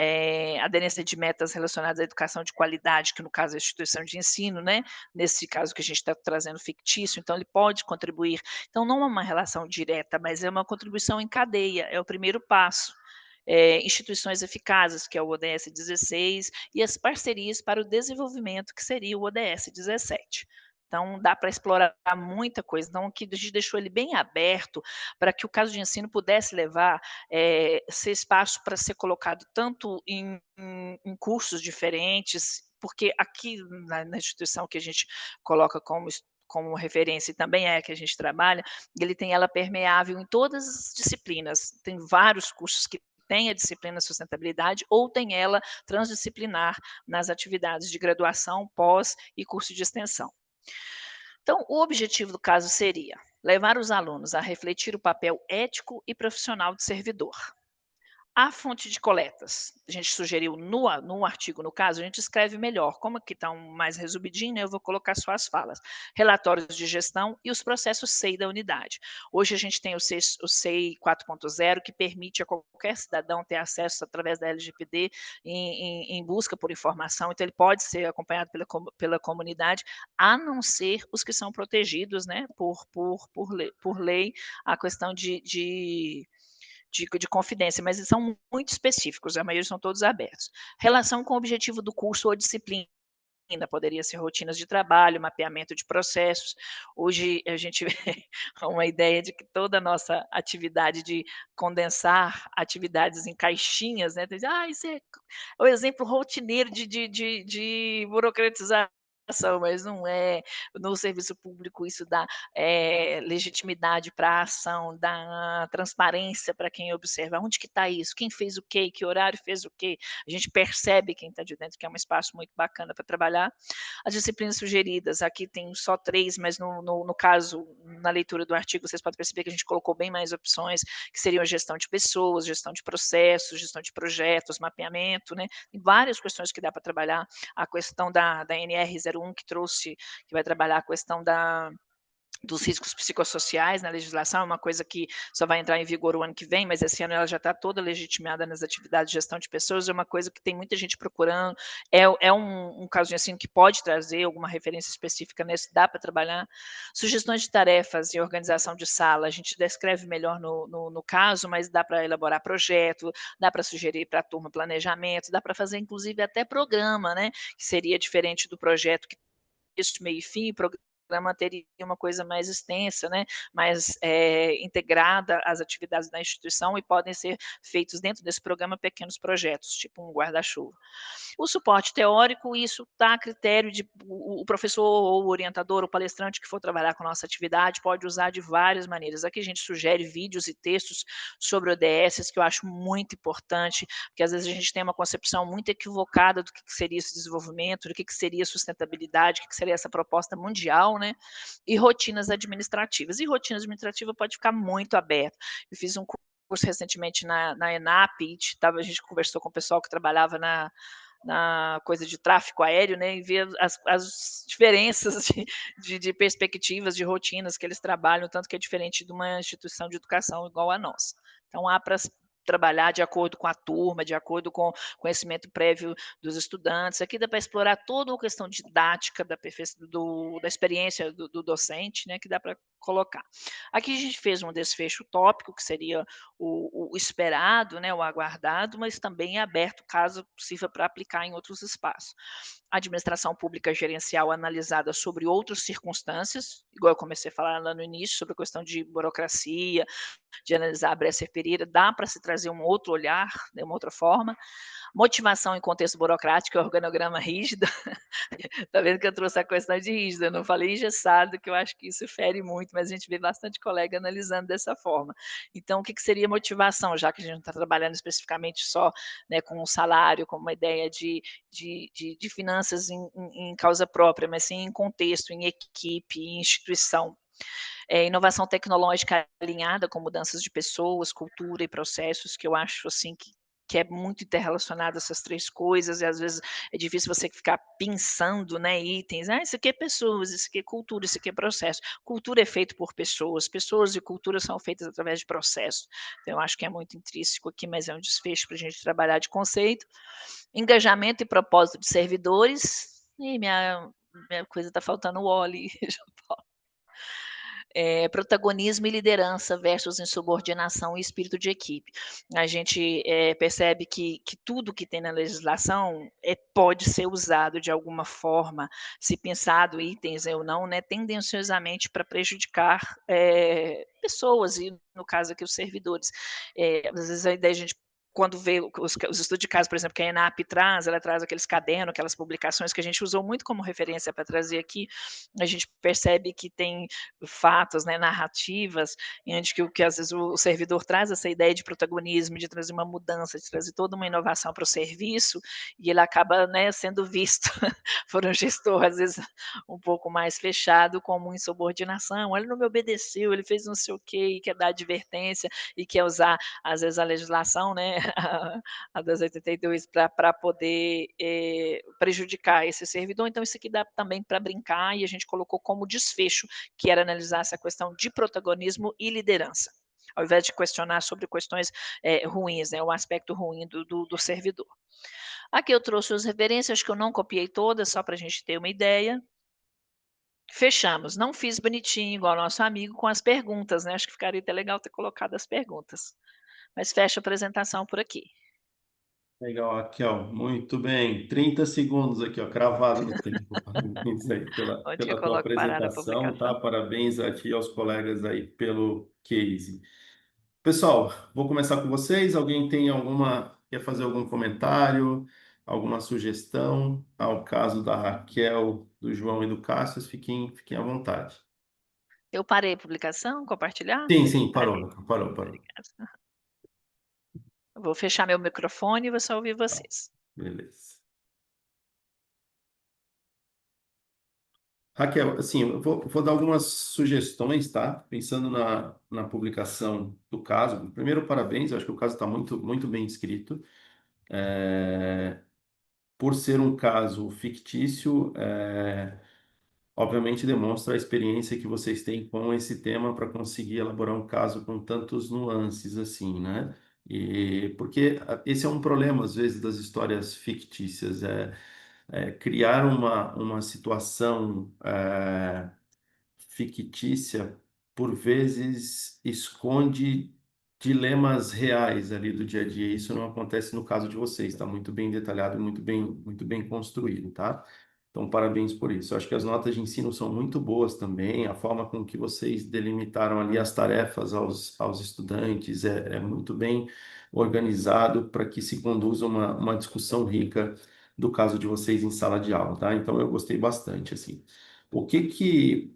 aderência de metas relacionadas à educação de qualidade, que no caso é a instituição de ensino, né? Nesse caso que a gente está trazendo fictício, então ele pode contribuir. Então não é uma relação direta, mas é uma contribuição em cadeia, é o primeiro passo. Instituições eficazes, que é o ODS 16, e as parcerias para o desenvolvimento, que seria o ODS 17. Então, dá para explorar muita coisa. Então, aqui a gente deixou ele bem aberto para que o caso de ensino pudesse levar, ser espaço para ser colocado tanto em cursos diferentes, porque aqui na instituição que a gente coloca como referência e também é a que a gente trabalha, ele tem ela permeável em todas as disciplinas. Tem vários cursos que tem a disciplina sustentabilidade ou tem ela transdisciplinar nas atividades de graduação, pós e curso de extensão. Então, o objetivo do caso seria levar os alunos a refletir o papel ético e profissional do servidor. A fonte de coletas, a gente sugeriu no artigo, no caso, a gente escreve melhor. Como aqui está mais resumidinho, né, eu vou colocar só as falas. Relatórios de gestão e os processos SEI da unidade. Hoje a gente tem o SEI 4.0, que permite a qualquer cidadão ter acesso através da LGPD em busca por informação, então ele pode ser acompanhado pela comunidade, a não ser os que são protegidos, né, por lei, a questão de confidência, mas eles são muito específicos, a maioria são todos abertos. Relação com o objetivo do curso ou disciplina, poderia ser rotinas de trabalho, mapeamento de processos. Hoje a gente vê uma ideia de que toda a nossa atividade de condensar atividades em caixinhas, né? Isso é o exemplo rotineiro de burocratização, mas não é. No serviço público isso dá legitimidade para a ação, dá transparência para quem observa. Onde que está isso? Quem fez o quê? Que horário fez o quê? A gente percebe quem está de dentro, que é um espaço muito bacana para trabalhar. As disciplinas sugeridas, aqui tem só 3, mas no caso, na leitura do artigo, vocês podem perceber que a gente colocou bem mais opções, que seriam gestão de pessoas, gestão de processos, gestão de projetos, mapeamento, né? Tem várias questões que dá para trabalhar. A questão da NR01, que vai trabalhar a questão dos riscos psicossociais na legislação, é uma coisa que só vai entrar em vigor o ano que vem, mas esse ano ela já está toda legitimada nas atividades de gestão de pessoas, é uma coisa que tem muita gente procurando, é um caso assim que pode trazer alguma referência específica nesse, dá para trabalhar. Sugestões de tarefas e organização de sala, a gente descreve melhor no caso, mas dá para elaborar projeto, dá para sugerir para a turma planejamento, dá para fazer inclusive até programa, né, que seria diferente do projeto que início, meio e fim, programa teria uma coisa mais extensa, né, mais integrada às atividades da instituição, e podem ser feitos dentro desse programa pequenos projetos, tipo um guarda-chuva. O suporte teórico, isso está a critério de o professor ou o orientador, o palestrante que for trabalhar com a nossa atividade, pode usar de várias maneiras. Aqui a gente sugere vídeos e textos sobre ODS, que eu acho muito importante, porque às vezes a gente tem uma concepção muito equivocada do que seria esse desenvolvimento, do que seria sustentabilidade, o que seria essa proposta mundial, né? E rotinas administrativas. E rotina administrativa pode ficar muito aberta. Eu fiz um curso recentemente na ENAP, a gente conversou com o pessoal que trabalhava na coisa de tráfego aéreo, né, e ver as diferenças de perspectivas, de rotinas que eles trabalham, tanto que é diferente de uma instituição de educação igual a nossa. Então, há para trabalhar de acordo com a turma, de acordo com o conhecimento prévio dos estudantes. Aqui dá para explorar toda a questão didática da experiência do docente, né, que dá para colocar. Aqui a gente fez um desfecho tópico, que seria o esperado, né, o aguardado, mas também é aberto, caso possível, para aplicar em outros espaços. A administração pública gerencial analisada sobre outras circunstâncias, igual eu comecei a falar lá no início, sobre a questão de burocracia, de analisar a Bresser Pereira, dá para se trazer um outro olhar, de uma outra forma. Motivação em contexto burocrático, organograma rígido. Está vendo que eu trouxe a questão de rígido, eu não falei engessado, que eu acho que isso fere muito, mas a gente vê bastante colega analisando dessa forma. Então, o que seria motivação, já que a gente não está trabalhando especificamente só, né, com um salário, com uma ideia de finanças em causa própria, mas sim em contexto, em equipe, em instituição. Inovação tecnológica alinhada com mudanças de pessoas, cultura e processos, que eu acho assim que é muito interrelacionado essas 3 coisas, e às vezes é difícil você ficar pensando, né, itens, isso aqui é pessoas, isso aqui é cultura, isso aqui é processo. Cultura é feito por pessoas, pessoas e cultura são feitas através de processos. Então eu acho que é muito intrínseco aqui, mas é um desfecho para a gente trabalhar de conceito. Engajamento e propósito de servidores, e minha coisa está faltando o Oli, protagonismo e liderança versus insubordinação e espírito de equipe. A gente percebe que tudo que tem na legislação pode ser usado de alguma forma, se pensado itens ou não, né, tendenciosamente para prejudicar pessoas, e no caso aqui os servidores. Às vezes a ideia de a gente quando vê os estudos de caso, por exemplo, que a ENAP traz, ela traz aqueles cadernos, aquelas publicações que a gente usou muito como referência para trazer aqui, a gente percebe que tem fatos, né, narrativas, onde que às vezes o servidor traz essa ideia de protagonismo, de trazer uma mudança, de trazer toda uma inovação para o serviço, e ele acaba, né, sendo visto por um gestor, às vezes, um pouco mais fechado, como insubordinação. Ele não me obedeceu, ele fez não sei o quê, e quer dar advertência, e quer usar, às vezes, a legislação, né, a 282, para poder prejudicar esse servidor. Então, isso aqui dá também para brincar, e a gente colocou como desfecho, que era analisar essa questão de protagonismo e liderança, ao invés de questionar sobre questões ruins, né, o aspecto ruim do servidor. Aqui eu trouxe as referências, acho que eu não copiei todas, só para a gente ter uma ideia. Fechamos. Não fiz bonitinho, igual nosso amigo, com as perguntas, né? Acho que ficaria até legal ter colocado as perguntas. Mas fecha a apresentação por aqui. Legal, Raquel. Muito bem. 30 segundos aqui, ó, cravado no tempo. Parabéns aí Onde que eu pela tua coloco parar na apresentação, tá? publicação? Parabéns a ti e aos colegas aí pelo case. Pessoal, vou começar com vocês. Alguém tem quer fazer algum comentário, alguma sugestão ao caso da Raquel, do João e do Cássio? Fiquem à vontade. Eu parei a publicação, compartilhar? Sim, sim, Parei. parou. Obrigada. Eu vou fechar meu microfone e vou só ouvir vocês. Beleza. Raquel, assim, eu vou dar algumas sugestões, tá? Pensando na publicação do caso. Primeiro, parabéns, eu acho que o caso está muito bem escrito. Por ser um caso fictício, obviamente demonstra a experiência que vocês têm com esse tema para conseguir elaborar um caso com tantos nuances assim, né? E porque esse é um problema, às vezes, das histórias fictícias, criar uma situação fictícia, por vezes, esconde dilemas reais ali do dia a dia. Isso não acontece no caso de vocês, está muito bem detalhado e muito bem construído, tá? Então, parabéns por isso. Eu acho que as notas de ensino são muito boas também, a forma com que vocês delimitaram ali as tarefas aos estudantes é muito bem organizado para que se conduza uma discussão rica do caso de vocês em sala de aula, tá? Então, eu gostei bastante, assim. O que que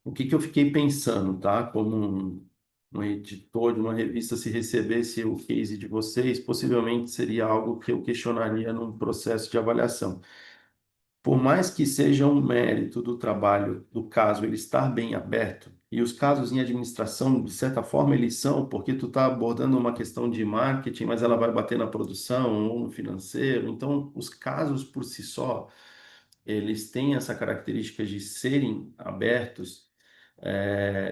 o que que eu fiquei pensando, tá? Como um editor de uma revista, se recebesse o case de vocês, possivelmente seria algo que eu questionaria num processo de avaliação. Por mais que seja um mérito do trabalho, do caso, ele estar bem aberto, e os casos em administração, de certa forma, eles são, porque tu está abordando uma questão de marketing, mas ela vai bater na produção ou no financeiro. Então, os casos por si só, eles têm essa característica de serem abertos,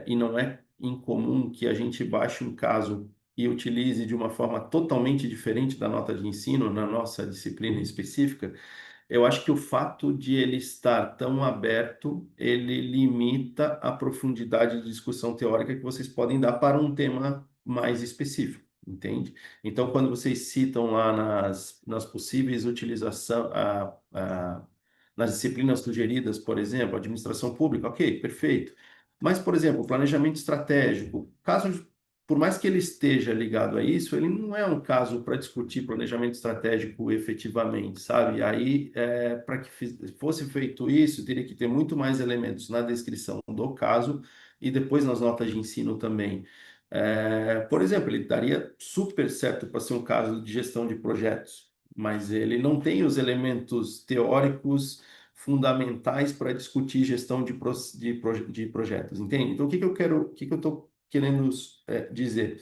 e não é incomum que a gente baixe um caso e utilize de uma forma totalmente diferente da nota de ensino na nossa disciplina específica. Eu acho que o fato de ele estar tão aberto, ele limita a profundidade de discussão teórica que vocês podem dar para um tema mais específico, entende? Então, quando vocês citam lá nas possíveis utilização, nas disciplinas sugeridas, por exemplo, administração pública, ok, perfeito. Mas, por exemplo, planejamento estratégico, por mais que ele esteja ligado a isso, ele não é um caso para discutir planejamento estratégico efetivamente, sabe? Aí, para que fosse feito isso, teria que ter muito mais elementos na descrição do caso e depois nas notas de ensino também. Por exemplo, ele daria super certo para ser um caso de gestão de projetos, mas ele não tem os elementos teóricos fundamentais para discutir gestão de projetos, entende? Então, o que que eu estou querendo dizer?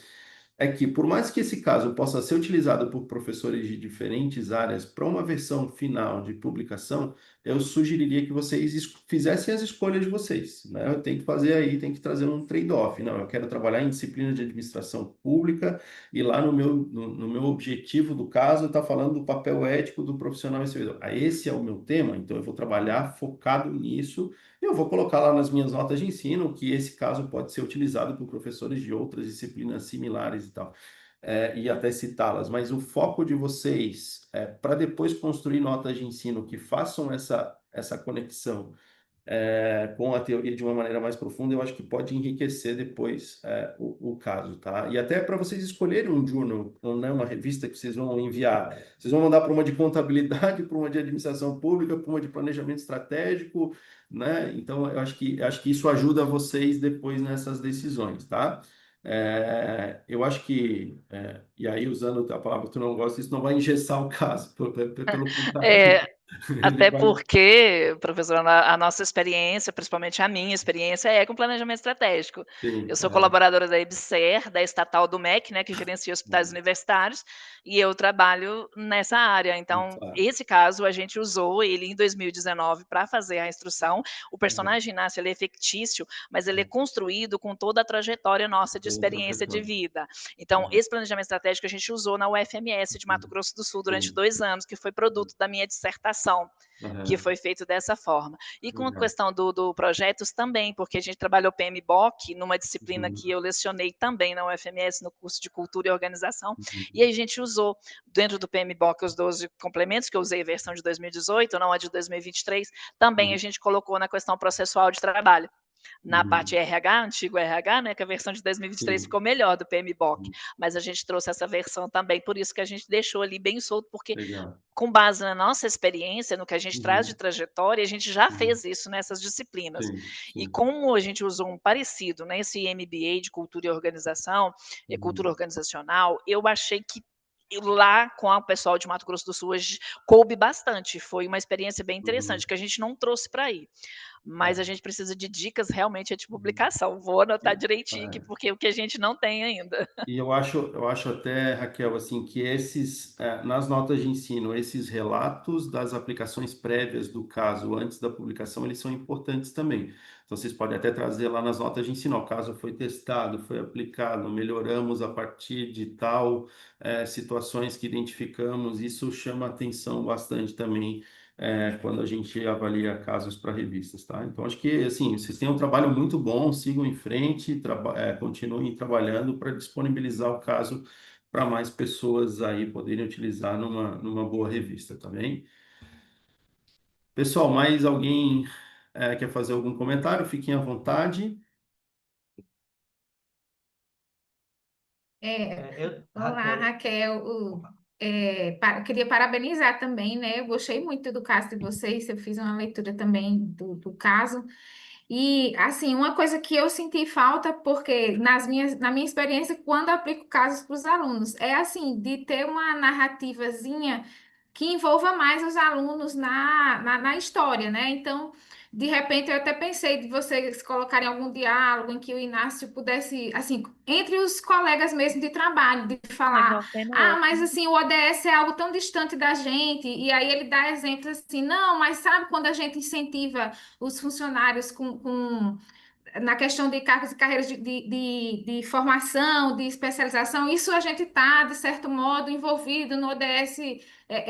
É que, por mais que esse caso possa ser utilizado por professores de diferentes áreas para uma versão final de publicação, eu sugeriria que vocês fizessem as escolhas de vocês, né? Eu tenho que fazer aí, tem que trazer um trade-off. Não, eu quero trabalhar em disciplina de administração pública e lá no meu objetivo do caso está falando do papel ético do profissional e servidor. Esse é o meu tema, então eu vou trabalhar focado nisso. Eu vou colocar lá nas minhas notas de ensino que esse caso pode ser utilizado por professores de outras disciplinas similares e tal, e até citá-las. Mas o foco de vocês é para depois construir notas de ensino que façam essa conexão com a teoria de uma maneira mais profunda, eu acho que pode enriquecer depois o caso, tá? E até para vocês escolherem um journal, ou né, uma revista que vocês vão enviar. Vocês vão mandar para uma de contabilidade, para uma de administração pública, para uma de planejamento estratégico, né? Então, eu acho que isso ajuda vocês depois nessas decisões, tá? Eu acho que, e aí usando a palavra que tu não gosta, isso não vai engessar o caso, pelo contrário, É, ele até vai. porque, professora, a nossa experiência, principalmente a minha experiência, é com planejamento estratégico. Sim, Eu sou colaboradora da EBSER, da estatal do MEC, né, que gerencia hospitais universitários, e eu trabalho nessa área. Então, tá. esse caso a gente usou ele em 2019 para fazer a instrução. O personagem Inácio, ele é fictício, mas ele é construído com toda a trajetória nossa de Toda a experiência de trajetória. vida. Então, esse planejamento estratégico a gente usou na UFMS de Mato Grosso do Sul durante Sim. 2 anos, que foi produto da minha dissertação, que foi feito dessa forma. E com a Legal. questão do projetos também, porque a gente trabalhou PMBOK numa disciplina que eu lecionei também na UFMS, no curso de Cultura e Organização, e aí a gente usou, dentro do PMBOK, os 12 complementos, que eu usei a versão de 2018, não a de 2023, também a gente colocou na questão processual de trabalho. Na parte RH, antigo RH, né, que a versão de 2023 Sim. ficou melhor do PMBOK, mas a gente trouxe essa versão também, por isso que a gente deixou ali bem solto, porque Legal. com base na nossa experiência, no que a gente traz de trajetória, a gente já fez isso nessas disciplinas. Sim, E sim. como a gente usou um parecido, né, esse MBA de cultura e organização, cultura organizacional, eu achei que lá com o pessoal de Mato Grosso do Sul coube bastante, foi uma experiência bem interessante, que a gente não trouxe para aí. Mas a gente precisa de dicas realmente de publicação. Vou anotar direitinho aqui, porque o que a gente não tem ainda. E eu acho até, Raquel, assim, que nas notas de ensino, esses relatos das aplicações prévias do caso antes da publicação, eles são importantes também. Então, vocês podem até trazer lá nas notas de ensino, ó, o caso foi testado, foi aplicado, melhoramos a partir de tal situações que identificamos, isso chama atenção bastante também quando a gente avalia casos para revistas, tá? Então, acho que, assim, vocês têm um trabalho muito bom, sigam em frente, continuem trabalhando para disponibilizar o caso para mais pessoas aí poderem utilizar numa boa revista, tá bem? Pessoal, mais alguém quer fazer algum comentário? Fiquem à vontade. Olá, Raquel, Raquel. Queria parabenizar também, né? Eu gostei muito do caso de vocês, eu fiz uma leitura também do caso. E, assim, uma coisa que eu senti falta, porque na minha experiência, quando eu aplico casos para os alunos, é assim, de ter uma narrativazinha que envolva mais os alunos na história, né? Então, de repente, eu até pensei de vocês colocarem algum diálogo em que o Inácio pudesse, assim, entre os colegas mesmo de trabalho, de falar, Legal, tema mas ótimo. assim, o ODS é algo tão distante da gente, e aí ele dá exemplos assim, não, mas sabe quando a gente incentiva os funcionários na questão de cargos e carreiras de formação, de especialização, isso a gente está, de certo modo, envolvido no ODS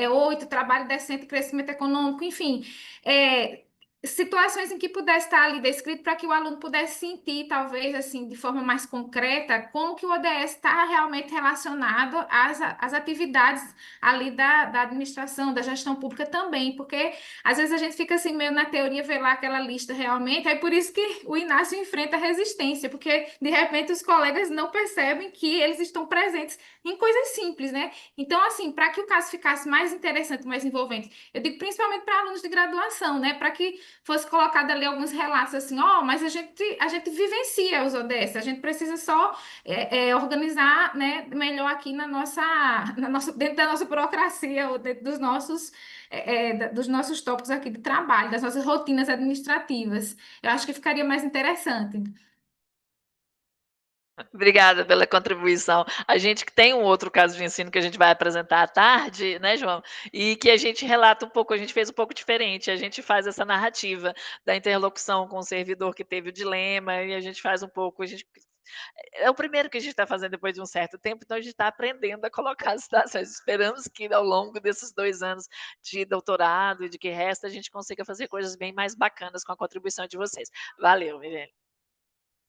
8, trabalho decente, crescimento econômico, enfim. É, situações em que pudesse estar ali descrito para que o aluno pudesse sentir, talvez, assim, de forma mais concreta, como que o ODS está realmente relacionado às atividades ali da administração, da gestão pública também, porque às vezes a gente fica assim meio na teoria, ver lá aquela lista realmente, é por isso que o Inácio enfrenta resistência, porque de repente os colegas não percebem que eles estão presentes em coisas simples, né? Então, assim, para que o caso ficasse mais interessante, mais envolvente, eu digo principalmente para alunos de graduação, né? Para que fosse colocado ali alguns relatos assim, mas a gente vivencia os ODS, a gente precisa só organizar, né, melhor aqui dentro da nossa burocracia, ou dentro dos nossos tópicos aqui de trabalho, das nossas rotinas administrativas. Eu acho que ficaria mais interessante. Obrigada pela contribuição. A gente que tem um outro caso de ensino que a gente vai apresentar à tarde, né, João? E que a gente relata um pouco, a gente fez um pouco diferente, a gente faz essa narrativa da interlocução com o servidor que teve o dilema, e a gente faz um pouco, é o primeiro que a gente está fazendo depois de um certo tempo, então a gente está aprendendo a colocar as situações. Esperamos que ao longo desses 2 anos de doutorado e de que resta, a gente consiga fazer coisas bem mais bacanas com a contribuição de vocês. Valeu, Mirelle.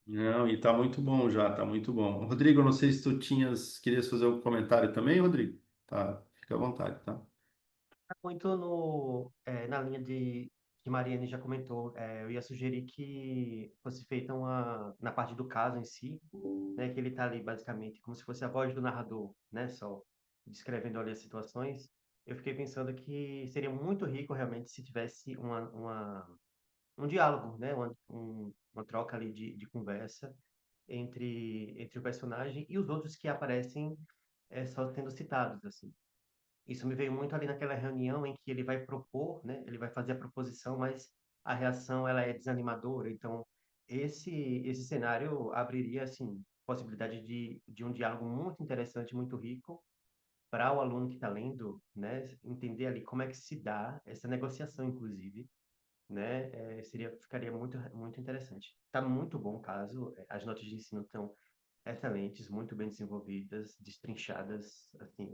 Não, e tá muito bom já, tá muito bom. Rodrigo, eu não sei se tu querias fazer algum comentário também, Rodrigo? Tá, fica à vontade, tá? muito na linha de que Mariane já comentou, eu ia sugerir que fosse feita na parte do caso em si, né, que ele está ali basicamente como se fosse a voz do narrador, né, só descrevendo ali as situações. Eu fiquei pensando que seria muito rico realmente se tivesse um diálogo, né, uma troca ali de conversa entre o personagem e os outros que aparecem só sendo citados, assim. Isso me veio muito ali naquela reunião em que ele vai propor, né? Ele vai fazer a proposição, mas a reação ela é desanimadora. Então, esse cenário abriria assim possibilidade de um diálogo muito interessante, muito rico para o aluno que está lendo, né? Entender ali como é que se dá essa negociação, inclusive, né? Ficaria muito interessante. Está muito bom o caso. As notas de ensino estão excelentes, muito bem desenvolvidas, destrinchadas, assim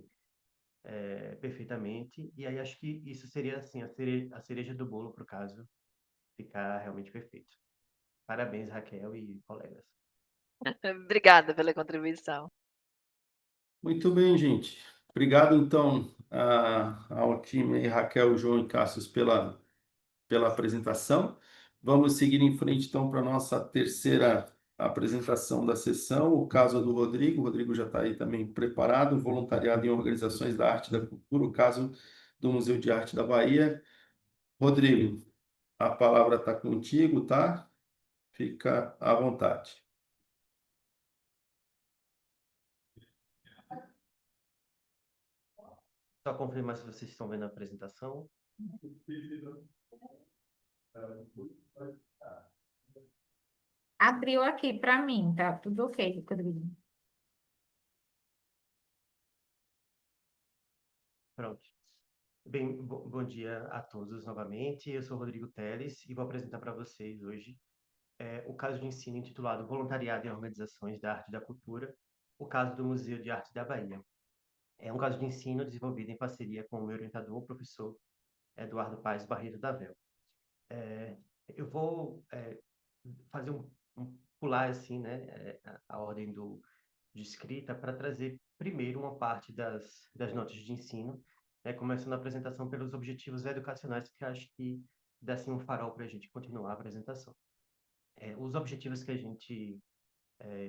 perfeitamente. E aí acho que isso seria assim a cereja do bolo para o caso ficar realmente perfeito. Parabéns, Raquel e colegas. Obrigada pela contribuição. Muito bem, gente. Obrigado, então, ao time Raquel, João e Cássio pela apresentação. Vamos seguir em frente, então, para a nossa terceira apresentação da sessão, o caso do Rodrigo. O Rodrigo já está aí também preparado, voluntariado em organizações da arte e da cultura, o caso do Museu de Arte da Bahia. Rodrigo, a palavra está contigo, tá? Fica à vontade. Só confirmar se vocês estão vendo a apresentação. Abriu aqui para mim, tá tudo ok, Rodrigo. Pronto. Bem, bom dia a todos novamente. Eu sou Rodrigo Teles e vou apresentar para vocês hoje o caso de ensino intitulado Voluntariado em Organizações da Arte e da Cultura, o caso do Museu de Arte da Bahia. É um caso de ensino desenvolvido em parceria com o meu orientador, o professor Eduardo Paes Barreto da VEL. Eu vou fazer pular assim, né, a ordem de escrita para trazer primeiro uma parte das notas de ensino, né, começando a apresentação pelos objetivos educacionais, que eu acho que dá assim um farol para a gente continuar a apresentação. Os objetivos que a gente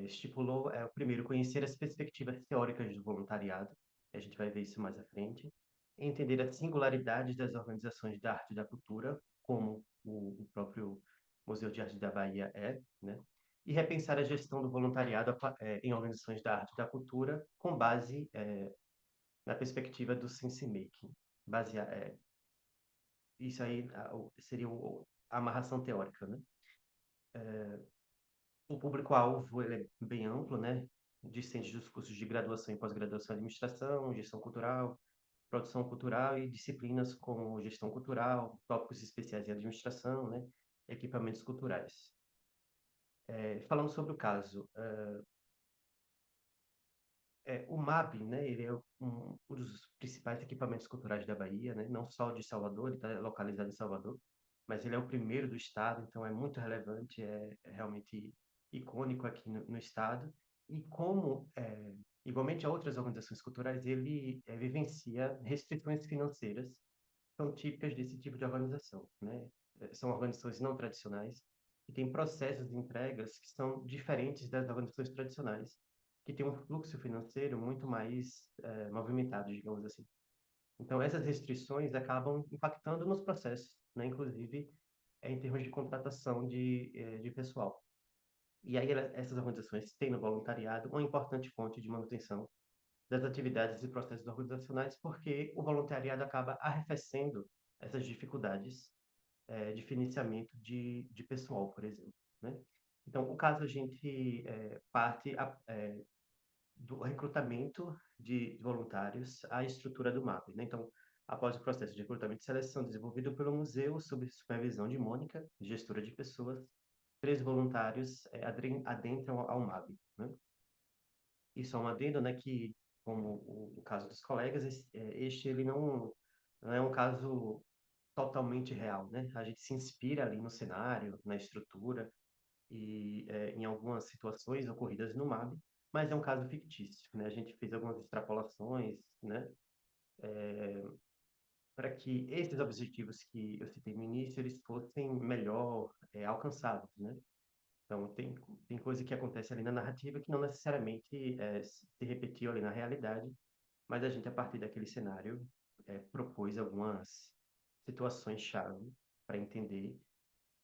estipulou o primeiro, conhecer as perspectivas teóricas do voluntariado, a gente vai ver isso mais à frente, entender as singularidades das organizações da arte e da cultura, como o próprio Museu de Arte da Bahia né? E repensar a gestão do voluntariado em organizações da arte e da cultura com base na perspectiva do sense making. Isso aí seria a amarração teórica, né? O público-alvo ele é bem amplo, né? Discente dos cursos de graduação e pós-graduação em administração, gestão cultural, produção cultural e disciplinas como gestão cultural, tópicos especiais em administração, né? Equipamentos culturais. Falando sobre o caso, o MAB, né? Ele é um dos principais equipamentos culturais da Bahia, né? Não só de Salvador, ele está localizado em Salvador, mas ele é o primeiro do estado, então é muito relevante, é realmente icônico aqui no estado. E como, igualmente a outras organizações culturais, ele vivencia restrições financeiras que são típicas desse tipo de organização, né? São organizações não tradicionais e têm processos de entregas que são diferentes das organizações tradicionais, que têm um fluxo financeiro muito mais movimentado, digamos assim. Então, essas restrições acabam impactando nos processos, né? Inclusive em termos de contratação de pessoal. E aí essas organizações têm no voluntariado uma importante fonte de manutenção das atividades e processos organizacionais, porque o voluntariado acaba arrefecendo essas dificuldades de financiamento de pessoal, por exemplo, né? Então, o caso a gente parte do recrutamento de voluntários à estrutura do MAP, né? Então, após o processo de recrutamento e seleção desenvolvido pelo museu, sob supervisão de Mônica, gestora de pessoas, 3 voluntários adentram ao MAB, né? Isso é um adendo, né, que, como o caso dos colegas, este ele não é um caso totalmente real, né? A gente se inspira ali no cenário, na estrutura e em algumas situações ocorridas no MAB, mas é um caso fictício, né? A gente fez algumas extrapolações, né? para que esses objetivos que eu citei no início, eles fossem melhor alcançados, né? Então, tem coisa que acontece ali na narrativa que não necessariamente se repetiu ali na realidade, mas a gente, a partir daquele cenário, propôs algumas situações-chave para entender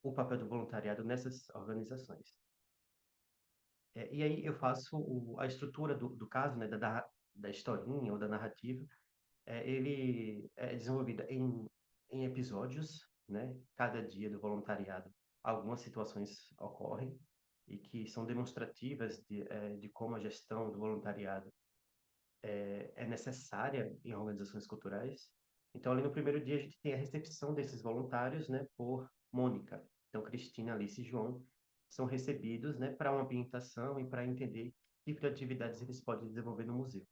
o papel do voluntariado nessas organizações. E aí eu faço a estrutura do caso, né, da historinha ou da narrativa, ele é desenvolvido em episódios, né? Cada dia do voluntariado, algumas situações ocorrem e que são demonstrativas de como a gestão do voluntariado é necessária em organizações culturais. Então, ali no primeiro dia, a gente tem a recepção desses voluntários, né, por Mônica. Então, Cristina, Alice e João são recebidos, né, para uma ambientação e para entender que tipo de atividades eles podem desenvolver no museu.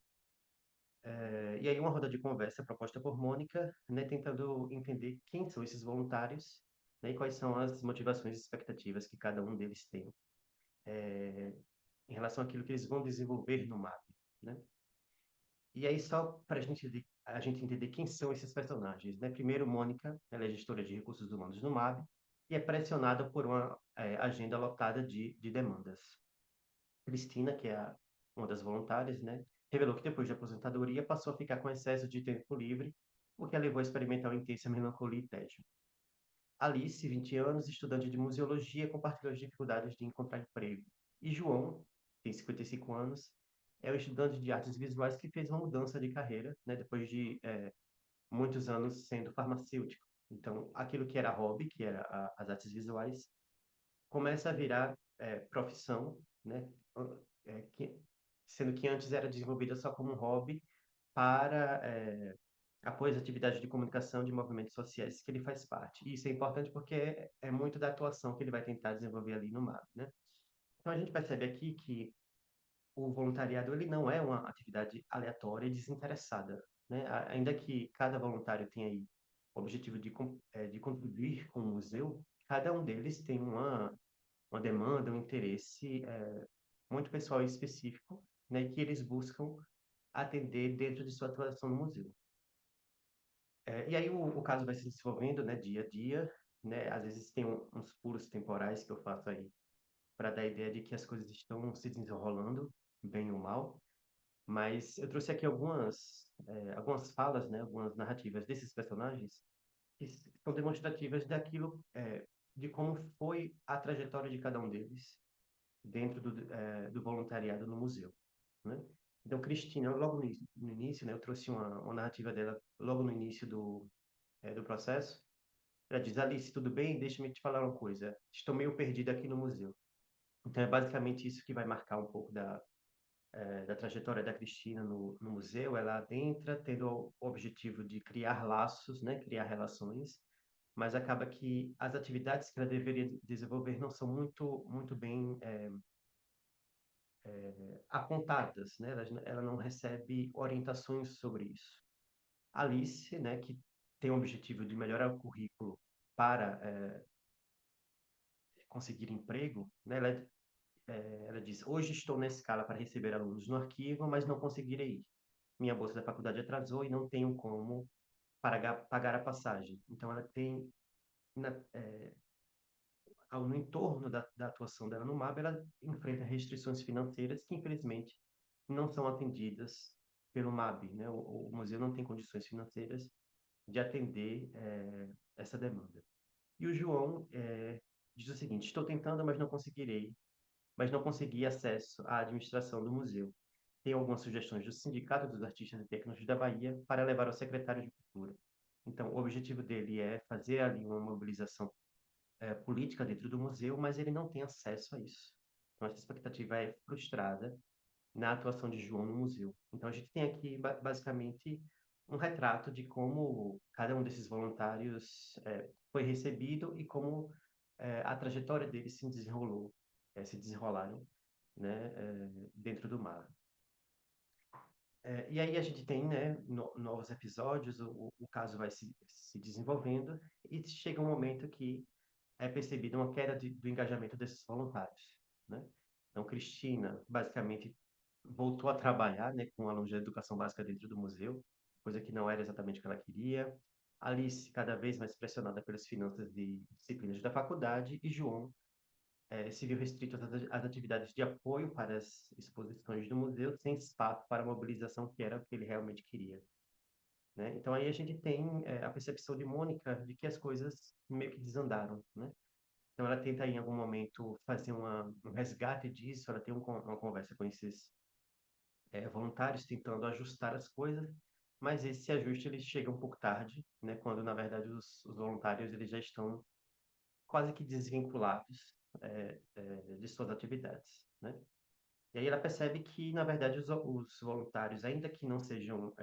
E aí uma roda de conversa proposta por Mônica, né, tentando entender quem são esses voluntários, né, e quais são as motivações e expectativas que cada um deles tem em relação àquilo que eles vão desenvolver no MAP, né? E aí só para a gente entender quem são esses personagens, né? Primeiro, Mônica, ela é gestora de recursos humanos no MAB e é pressionada por uma agenda lotada de demandas. Cristina, que é uma das voluntárias, né, revelou que depois de aposentadoria passou a ficar com excesso de tempo livre, o que a levou a experimentar uma intensa melancolia e tédio. Alice, 20 anos, estudante de museologia, compartilhou as dificuldades de encontrar emprego. E João, tem 55 anos, é um estudante de artes visuais que fez uma mudança de carreira, né, depois de muitos anos sendo farmacêutico. Então, aquilo que era hobby, que era as artes visuais, começa a virar profissão, né? Que, sendo que antes era desenvolvida só como um hobby para apoio às atividades de comunicação de movimentos sociais que ele faz parte. E isso é importante porque é muito da atuação que ele vai tentar desenvolver ali no MAB, né? Então a gente percebe aqui que o voluntariado ele não é uma atividade aleatória e desinteressada, né? Ainda que cada voluntário tenha aí o objetivo de contribuir com o museu, cada um deles tem uma demanda, um interesse muito pessoal e específico, né, que eles buscam atender dentro de sua atuação no museu. E aí o caso vai se desenvolvendo, né, dia a dia, né, às vezes tem uns pulos temporais que eu faço aí para dar a ideia de que as coisas estão se desenrolando, bem ou mal, mas eu trouxe aqui algumas falas, né, algumas narrativas desses personagens que são demonstrativas de como foi a trajetória de cada um deles dentro do voluntariado no museu, né? Então, Cristina, logo no início, né, eu trouxe uma narrativa dela logo no início do processo. Ela diz: Alice, tudo bem? Deixa-me te falar uma coisa. Estou meio perdida aqui no museu. Então, é basicamente isso que vai marcar um pouco da trajetória da Cristina no museu. Ela adentra tendo o objetivo de criar laços, né, criar relações, mas acaba que as atividades que ela deveria desenvolver não são muito bem apontadas, né? Ela não recebe orientações sobre isso. Alice, né, que tem o objetivo de melhorar o currículo para conseguir emprego, né? Ela diz: hoje estou na escala para receber alunos no arquivo, mas não conseguirei ir. Minha bolsa da faculdade atrasou e não tenho como pagar a passagem. Então, ela tem, no entorno da atuação dela no MAB, ela enfrenta restrições financeiras que, infelizmente, não são atendidas pelo MAB, né? O museu não tem condições financeiras de atender essa demanda. E o João diz o seguinte: estou tentando, mas não consegui acesso à administração do museu. Tem algumas sugestões do Sindicato dos Artistas e Técnicos da Bahia para levar ao secretário de Cultura. Então, o objetivo dele é fazer ali uma mobilização política dentro do museu, mas ele não tem acesso a isso. Então, essa expectativa é frustrada na atuação de João no museu. Então, a gente tem aqui, basicamente, um retrato de como cada um desses voluntários foi recebido e como a trajetória deles se desenrolaram, né, dentro do mar. E aí a gente tem, né, novos episódios, o caso vai se desenvolvendo e chega um momento que é percebida uma queda do engajamento desses voluntários, né? Então, Cristina, basicamente, voltou a trabalhar, né, com alunos de educação básica dentro do museu, coisa que não era exatamente o que ela queria. Alice cada vez mais pressionada pelas finanças de disciplinas da faculdade, e João se viu restrito às atividades de apoio para as exposições do museu, sem espaço para a mobilização, que era o que ele realmente queria, né? Então aí a gente tem a percepção de Mônica de que as coisas meio que desandaram, né? Então ela tenta em algum momento fazer um resgate disso, ela tem uma conversa com esses voluntários tentando ajustar as coisas, mas esse ajuste ele chega um pouco tarde, né? Quando na verdade os voluntários eles já estão quase que desvinculados de suas atividades, né? E aí ela percebe que na verdade os voluntários, ainda que não sejam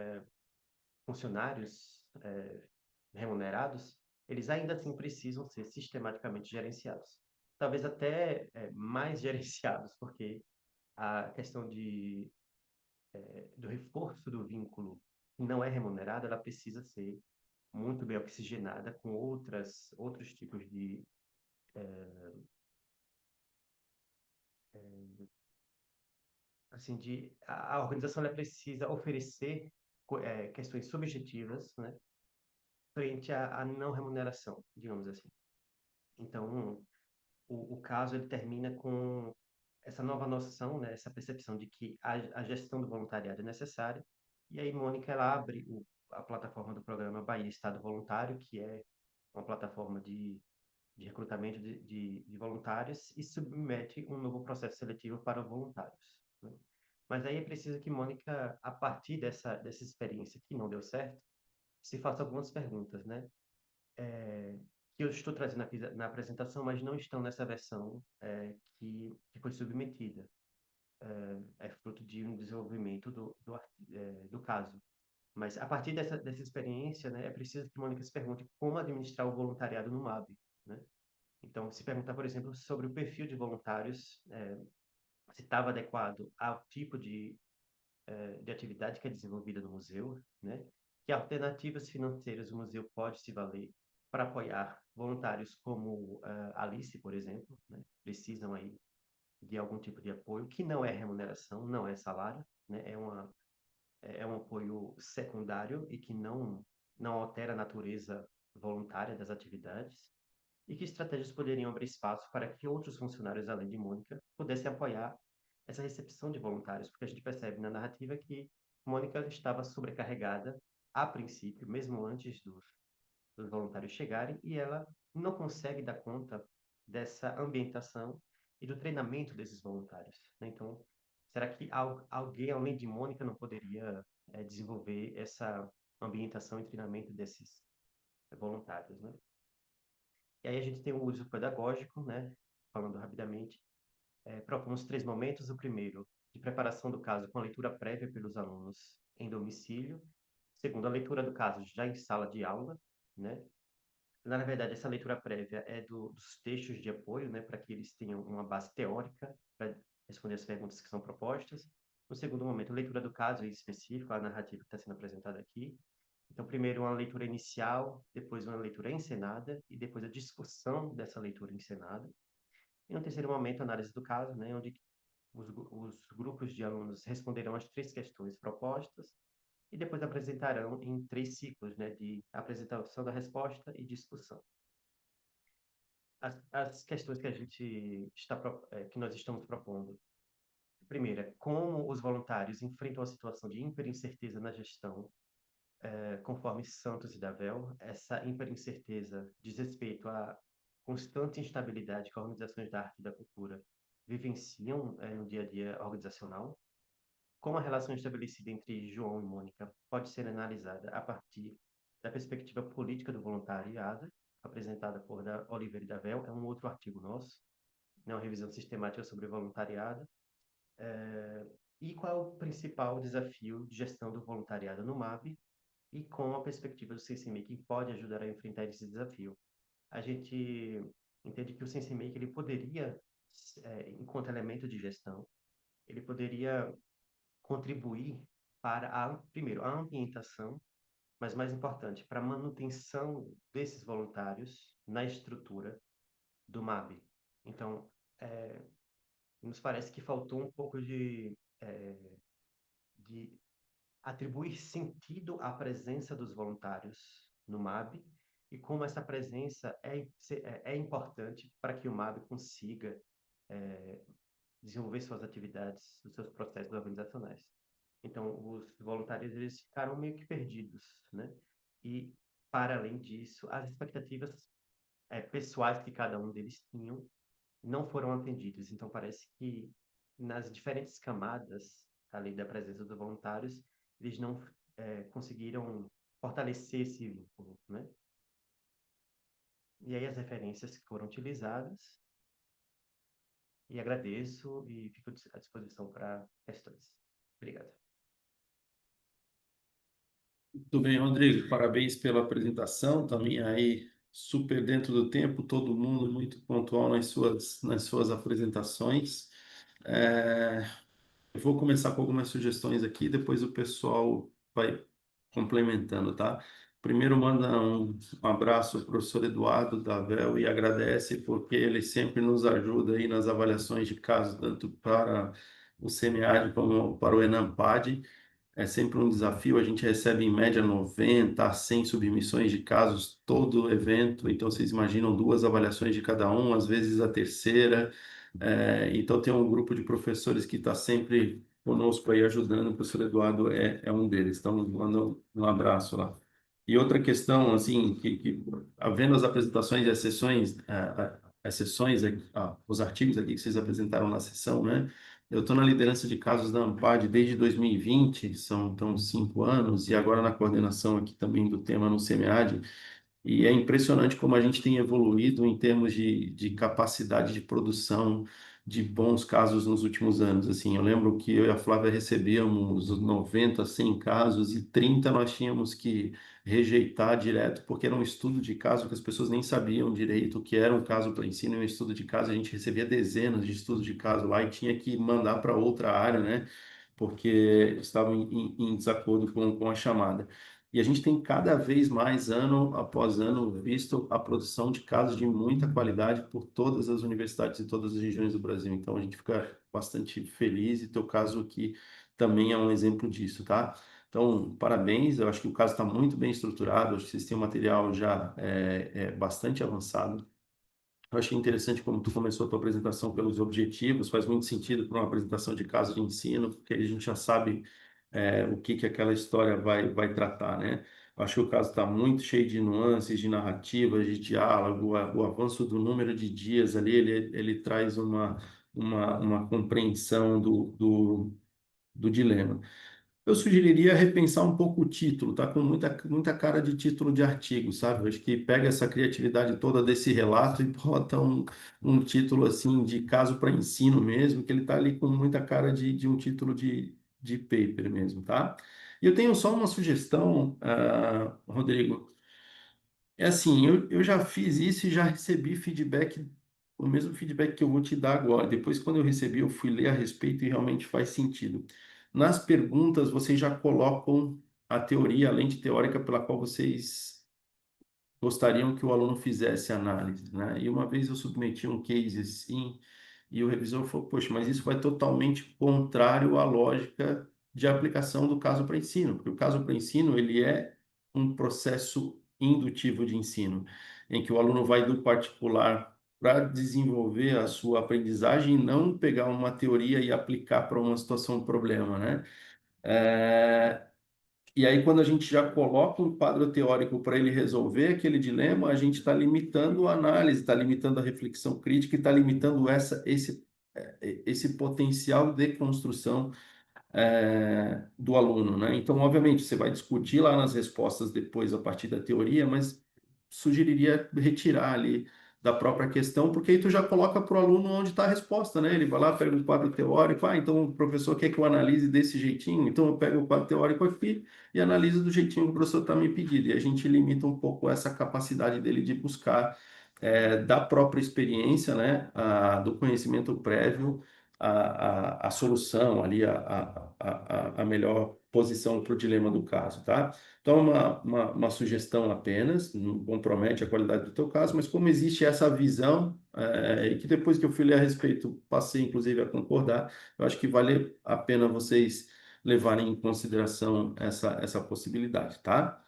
funcionários remunerados, eles ainda assim precisam ser sistematicamente gerenciados. Talvez até mais gerenciados, porque a questão do reforço do vínculo que não é remunerado, ela precisa ser muito bem oxigenada com outros tipos assim, a organização ela precisa oferecer questões subjetivas, né, frente à não remuneração, digamos assim. Então, o caso ele termina com essa nova noção, né, essa percepção de que a gestão do voluntariado é necessária. E aí Mônica ela abre a plataforma do programa Bahia Estado Voluntário, que é uma plataforma de recrutamento de voluntários, e submete um novo processo seletivo para voluntários, né? Mas aí é preciso que Mônica, a partir dessa experiência que não deu certo, se faça algumas perguntas, né? Que eu estou trazendo aqui na apresentação, mas não estão nessa versão que foi submetida. É fruto de um desenvolvimento do caso. Mas a partir dessa experiência, né, é preciso que Mônica se pergunte como administrar o voluntariado no MAB, né? Então, se perguntar, por exemplo, sobre o perfil de voluntários, se estava adequado ao tipo de atividade que é desenvolvida no museu, né? Que alternativas financeiras o museu pode se valer para apoiar voluntários como Alice, por exemplo, né? Precisam aí de algum tipo de apoio, que não é remuneração, não é salário, né? É um apoio secundário e que não altera a natureza voluntária das atividades, e que estratégias poderiam abrir espaço para que outros funcionários, além de Mônica, pudessem apoiar essa recepção de voluntários, porque a gente percebe na narrativa que Mônica estava sobrecarregada a princípio, mesmo antes dos voluntários chegarem, e ela não consegue dar conta dessa ambientação e do treinamento desses voluntários, né? Então, será que alguém, além de Mônica, não poderia desenvolver essa ambientação e treinamento desses voluntários, né? E aí a gente tem o uso pedagógico, né? Falando rapidamente, propomos 3 momentos. O primeiro, de preparação do caso com a leitura prévia pelos alunos em domicílio. Segundo, a leitura do caso já em sala de aula, né? Na verdade, essa leitura prévia é dos textos de apoio, né? Para que eles tenham uma base teórica para responder as perguntas que são propostas. No segundo momento, a leitura do caso em específico, a narrativa que está sendo apresentada aqui. Então, primeiro uma leitura inicial, depois uma leitura encenada e depois a discussão dessa leitura encenada. E no terceiro momento, a análise do caso, né, onde os grupos de alunos responderão as 3 questões propostas e depois apresentarão em 3 ciclos, né, de apresentação da resposta e discussão. As questões que que nós estamos propondo. Primeira, como os voluntários enfrentam a situação de hiperincerteza na gestão, conforme Santos e Davel. Essa hiperincerteza diz respeito à constante instabilidade que organizações da arte e da cultura vivenciam no dia a dia organizacional. Como a relação estabelecida entre João e Mônica pode ser analisada a partir da perspectiva política do voluntariado, apresentada por Oliveira e Davel, é um outro artigo nosso, né, uma revisão sistemática sobre voluntariado. E qual é o principal desafio de gestão do voluntariado no MAB, e com a perspectiva do SenseMaking pode ajudar a enfrentar esse desafio. A gente entende que o SenseMaking ele poderia, enquanto elemento de gestão, ele poderia contribuir para primeiro, a ambientação, mas mais importante, para a manutenção desses voluntários na estrutura do MAB. Então, nos parece que faltou um pouco de atribuir sentido à presença dos voluntários no MAB e como essa presença é importante para que o MAB consiga desenvolver suas atividades, os seus processos organizacionais. Então, os voluntários eles ficaram meio que perdidos, né? E, para além disso, as expectativas pessoais que cada um deles tinham não foram atendidas. Então, parece que nas diferentes camadas ali da presença dos voluntários, eles não conseguiram fortalecer esse vínculo, né? E aí as referências que foram utilizadas, e agradeço e fico à disposição para questões. Obrigado. Muito bem, Rodrigo, parabéns pela apresentação, também aí super dentro do tempo, todo mundo muito pontual nas suas apresentações. Eu vou começar com algumas sugestões aqui, depois o pessoal vai complementando, tá? Primeiro, manda um abraço ao professor Eduardo da VEL e agradece porque ele sempre nos ajuda aí nas avaliações de casos, tanto para o CMEAD como para o ENAMPAD. É sempre um desafio, a gente recebe em média 90 a 100 submissões de casos todo evento, então vocês imaginam 2 avaliações de cada um, às vezes a terceira. Então tem um grupo de professores que está sempre conosco aí ajudando, o professor Eduardo é um deles, então manda um abraço lá. E outra questão, assim, havendo as apresentações e as sessões, os artigos aqui que vocês apresentaram na sessão, né? Eu estou na liderança de casos da AMPAD desde 2020, então 5 anos, e agora na coordenação aqui também do tema no CEMEAD, e é impressionante como a gente tem evoluído em termos de capacidade de produção de bons casos nos últimos anos. Assim, eu lembro que eu e a Flávia recebíamos 90, 100 casos e 30 nós tínhamos que rejeitar direto, porque era um estudo de caso que as pessoas nem sabiam direito o que era um caso para ensino e um estudo de caso. A gente recebia dezenas de estudos de caso lá e tinha que mandar para outra área, né? Porque estavam em desacordo com a chamada. E a gente tem cada vez mais, ano após ano, visto a produção de casos de muita qualidade por todas as universidades e todas as regiões do Brasil. Então, a gente fica bastante feliz e teu caso aqui também é um exemplo disso, tá? Então, parabéns, eu acho que o caso está muito bem estruturado, acho que vocês têm um material já bastante avançado. Eu achei interessante como tu começou a tua apresentação pelos objetivos, faz muito sentido para uma apresentação de caso de ensino, porque a gente já sabe o que aquela história vai tratar, né? Eu acho que o caso está muito cheio de nuances, de narrativas, de diálogo, o avanço do número de dias ali, ele traz uma compreensão do dilema. Eu sugeriria repensar um pouco o título, tá com muita cara de título de artigo, sabe? Eu acho que pega essa criatividade toda desse relato e bota um título assim de caso para ensino mesmo, que ele está ali com muita cara de um título de paper mesmo, tá? E eu tenho só uma sugestão, Rodrigo. É assim, eu já fiz isso e já recebi feedback, o mesmo feedback que eu vou te dar agora. Depois, quando eu recebi, eu fui ler a respeito e realmente faz sentido. Nas perguntas, vocês já colocam a teoria, a lente teórica pela qual vocês gostariam que o aluno fizesse análise, né? E uma vez eu submeti um case assim, e o revisor falou, poxa, mas isso vai totalmente contrário à lógica de aplicação do caso para ensino, porque o caso para ensino, ele é um processo indutivo de ensino, em que o aluno vai do particular para desenvolver a sua aprendizagem e não pegar uma teoria e aplicar para uma situação, um problema, né? E aí, quando a gente já coloca um quadro teórico para ele resolver aquele dilema, a gente está limitando a análise, está limitando a reflexão crítica e está limitando esse potencial de construção do aluno, né? Então, obviamente, você vai discutir lá nas respostas depois a partir da teoria, mas sugeriria retirar ali da própria questão, porque aí tu já coloca para o aluno onde está a resposta, né? Ele vai lá, pega um quadro teórico, então o professor quer que eu analise desse jeitinho, então eu pego o quadro teórico aqui e analiso do jeitinho que o professor está me pedindo, e a gente limita um pouco essa capacidade dele de buscar da própria experiência, né? Do conhecimento prévio, a solução ali, a melhor posição para o dilema do caso, tá? Então, uma sugestão apenas, não compromete a qualidade do teu caso, mas como existe essa visão, e que depois que eu fui ler a respeito, passei inclusive a concordar, eu acho que vale a pena vocês levarem em consideração essa possibilidade, tá?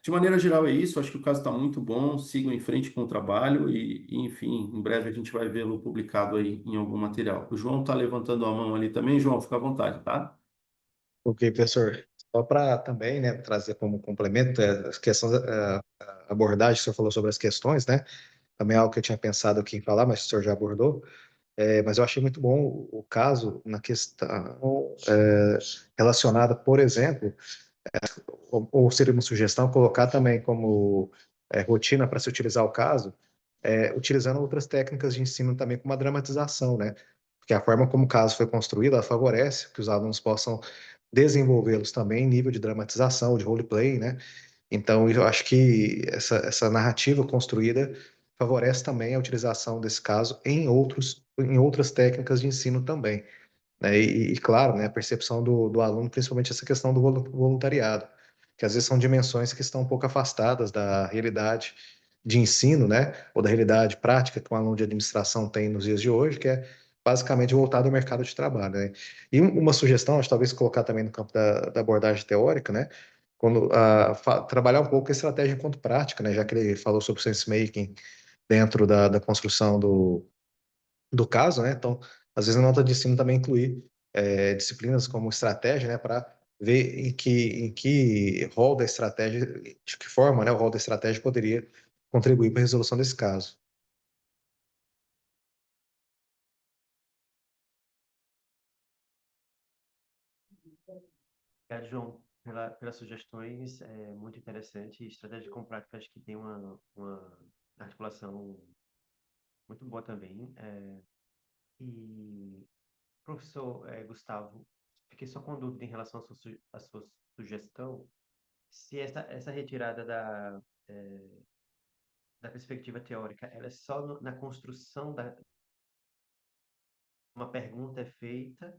De maneira geral é isso, acho que o caso está muito bom, sigam em frente com o trabalho enfim, em breve a gente vai vê-lo publicado aí em algum material. O João está levantando a mão ali também, João, fica à vontade, tá? Ok, professor. Só para também, né, trazer como complemento as questões, a abordagem que o senhor falou sobre as questões, né? Também é algo que eu tinha pensado aqui em falar, mas o senhor já abordou. Mas eu achei muito bom o caso na questão relacionada, por exemplo, ou seria uma sugestão, colocar também como rotina para se utilizar o caso, utilizando outras técnicas de ensino também como a dramatização, né? Porque a forma como o caso foi construído, ela favorece que os alunos possam desenvolvê-los também em nível de dramatização, de roleplay, né? Então, eu acho que essa narrativa construída favorece também a utilização desse caso em outras técnicas de ensino também, né? Claro, né, a percepção do aluno, principalmente essa questão do voluntariado, que às vezes são dimensões que estão um pouco afastadas da realidade de ensino, né, ou da realidade prática que um aluno de administração tem nos dias de hoje, que é basicamente voltado ao mercado de trabalho, né? E uma sugestão, acho, talvez colocar também no campo da abordagem teórica, né, quando trabalhar um pouco a estratégia enquanto prática, né, já que ele falou sobre o sense making dentro da construção do caso, né? Então, às vezes, na nota de ensino também incluir disciplinas como estratégia, né? Para ver em que rol da estratégia, de que forma, né? O rol da estratégia poderia contribuir para a resolução desse caso. Obrigado, João, pelas sugestões. É muito interessante. Estratégia com prática, acho que tem uma articulação muito boa também. E, professor Gustavo, fiquei só com dúvida em relação à sua sugestão, se essa retirada da perspectiva teórica, ela é só na construção uma pergunta é feita,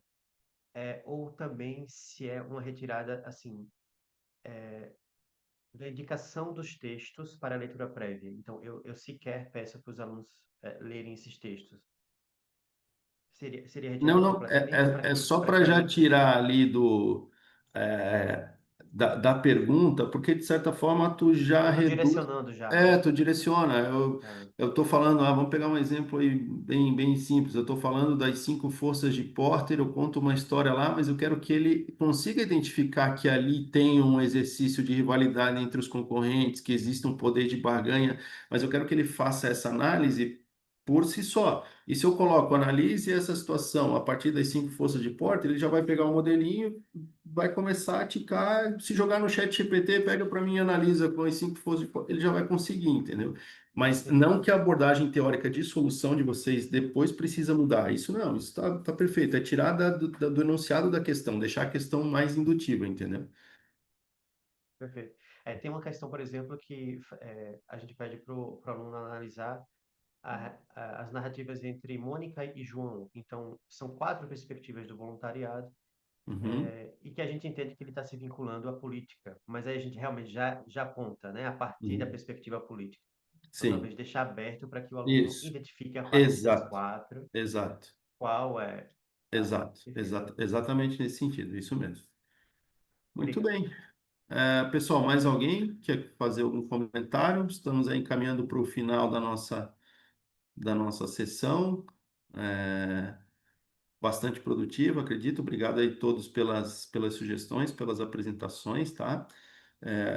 ou também se é uma retirada, assim, da indicação dos textos para a leitura prévia. Então, eu sequer peço para os alunos lerem esses textos. Seria Não, retirada não, completamente é só para para que já ali... tirar ali é, da pergunta, porque de certa forma tu já Eu estou reduz. direcionando já, né? Tu direciona. Ah, Eu estou falando, vamos pegar um exemplo aí bem simples. Eu estou falando das 5 forças de Porter, eu conto uma história lá, mas eu quero que ele consiga identificar que ali tem um exercício de rivalidade entre os concorrentes, que existe um poder de barganha, mas eu quero que ele faça essa análise por si só. E se eu coloco, analise essa situação a partir das 5 forças de Porter, ele já vai pegar o modelinho, vai começar a ticar, se jogar no chat GPT, pega para mim e analisa com as 5 forças de Porter, ele já vai conseguir, entendeu? Mas não que a abordagem teórica de solução de vocês depois precisa mudar. Isso não, isso tá perfeito. É tirar do enunciado da questão, deixar a questão mais indutiva, entendeu? perfeito. Tem uma questão, por exemplo, que a gente pede para o aluno analisar as narrativas entre Mônica e João. Então, são 4 perspectivas do voluntariado, Uhum, e que a gente entende que ele está se vinculando à política, mas aí a gente realmente já aponta, né, a partir da uhum. perspectiva política. Então, Sim, talvez deixar aberto para que o aluno isso. identifique a partir das Exato, 4 exato, qual é. Tá, exato, perfeito. exato, exatamente nesse sentido, isso mesmo. Muito Obrigado. bem. Pessoal, mais alguém quer fazer algum comentário? Estamos aí encaminhando para o final da nossa sessão. É, Bastante produtiva, acredito. Obrigado aí todos pelas sugestões, pelas apresentações, tá?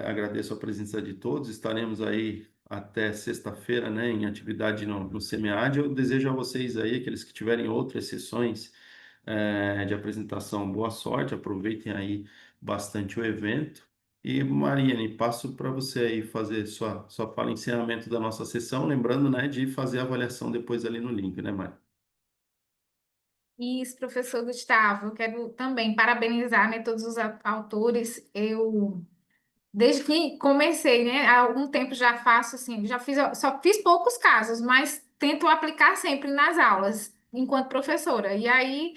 Agradeço a presença de todos. Estaremos aí até sexta-feira, né, em atividade no SEMEAD. Eu desejo a vocês aí, aqueles que tiverem outras sessões, de apresentação, boa sorte. Aproveitem aí bastante o evento. E, Mariane, passo para você aí fazer sua fala em encerramento da nossa sessão, lembrando, né, de fazer a avaliação depois ali no link, né, Mari? Isso, professor Gustavo, eu quero também parabenizar, né, todos os autores. Desde que comecei, né, há algum tempo já faço assim, só fiz poucos casos, mas tento aplicar sempre nas aulas, enquanto professora. E aí,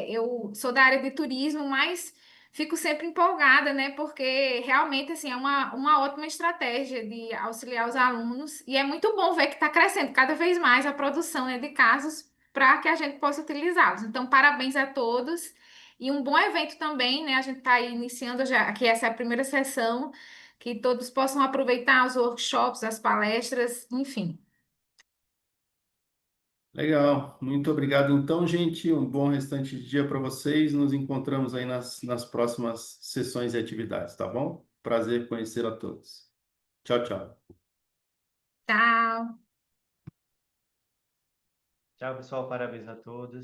eu sou da área de turismo, mas fico sempre empolgada, né, porque realmente, assim, é uma ótima estratégia de auxiliar os alunos. E é muito bom ver que está crescendo cada vez mais a produção, né, de casos para que a gente possa utilizá-los. Então, parabéns a todos E um bom evento também, né? A gente está aí iniciando já, que essa é a primeira sessão, que todos possam aproveitar os workshops, as palestras, enfim. Legal, muito obrigado. Então, gente, um bom restante de dia para vocês. Nos encontramos aí nas próximas sessões e atividades, tá bom? Prazer conhecer a todos. Tchau, tchau. Tchau! Tchau, pessoal. Parabéns a todos.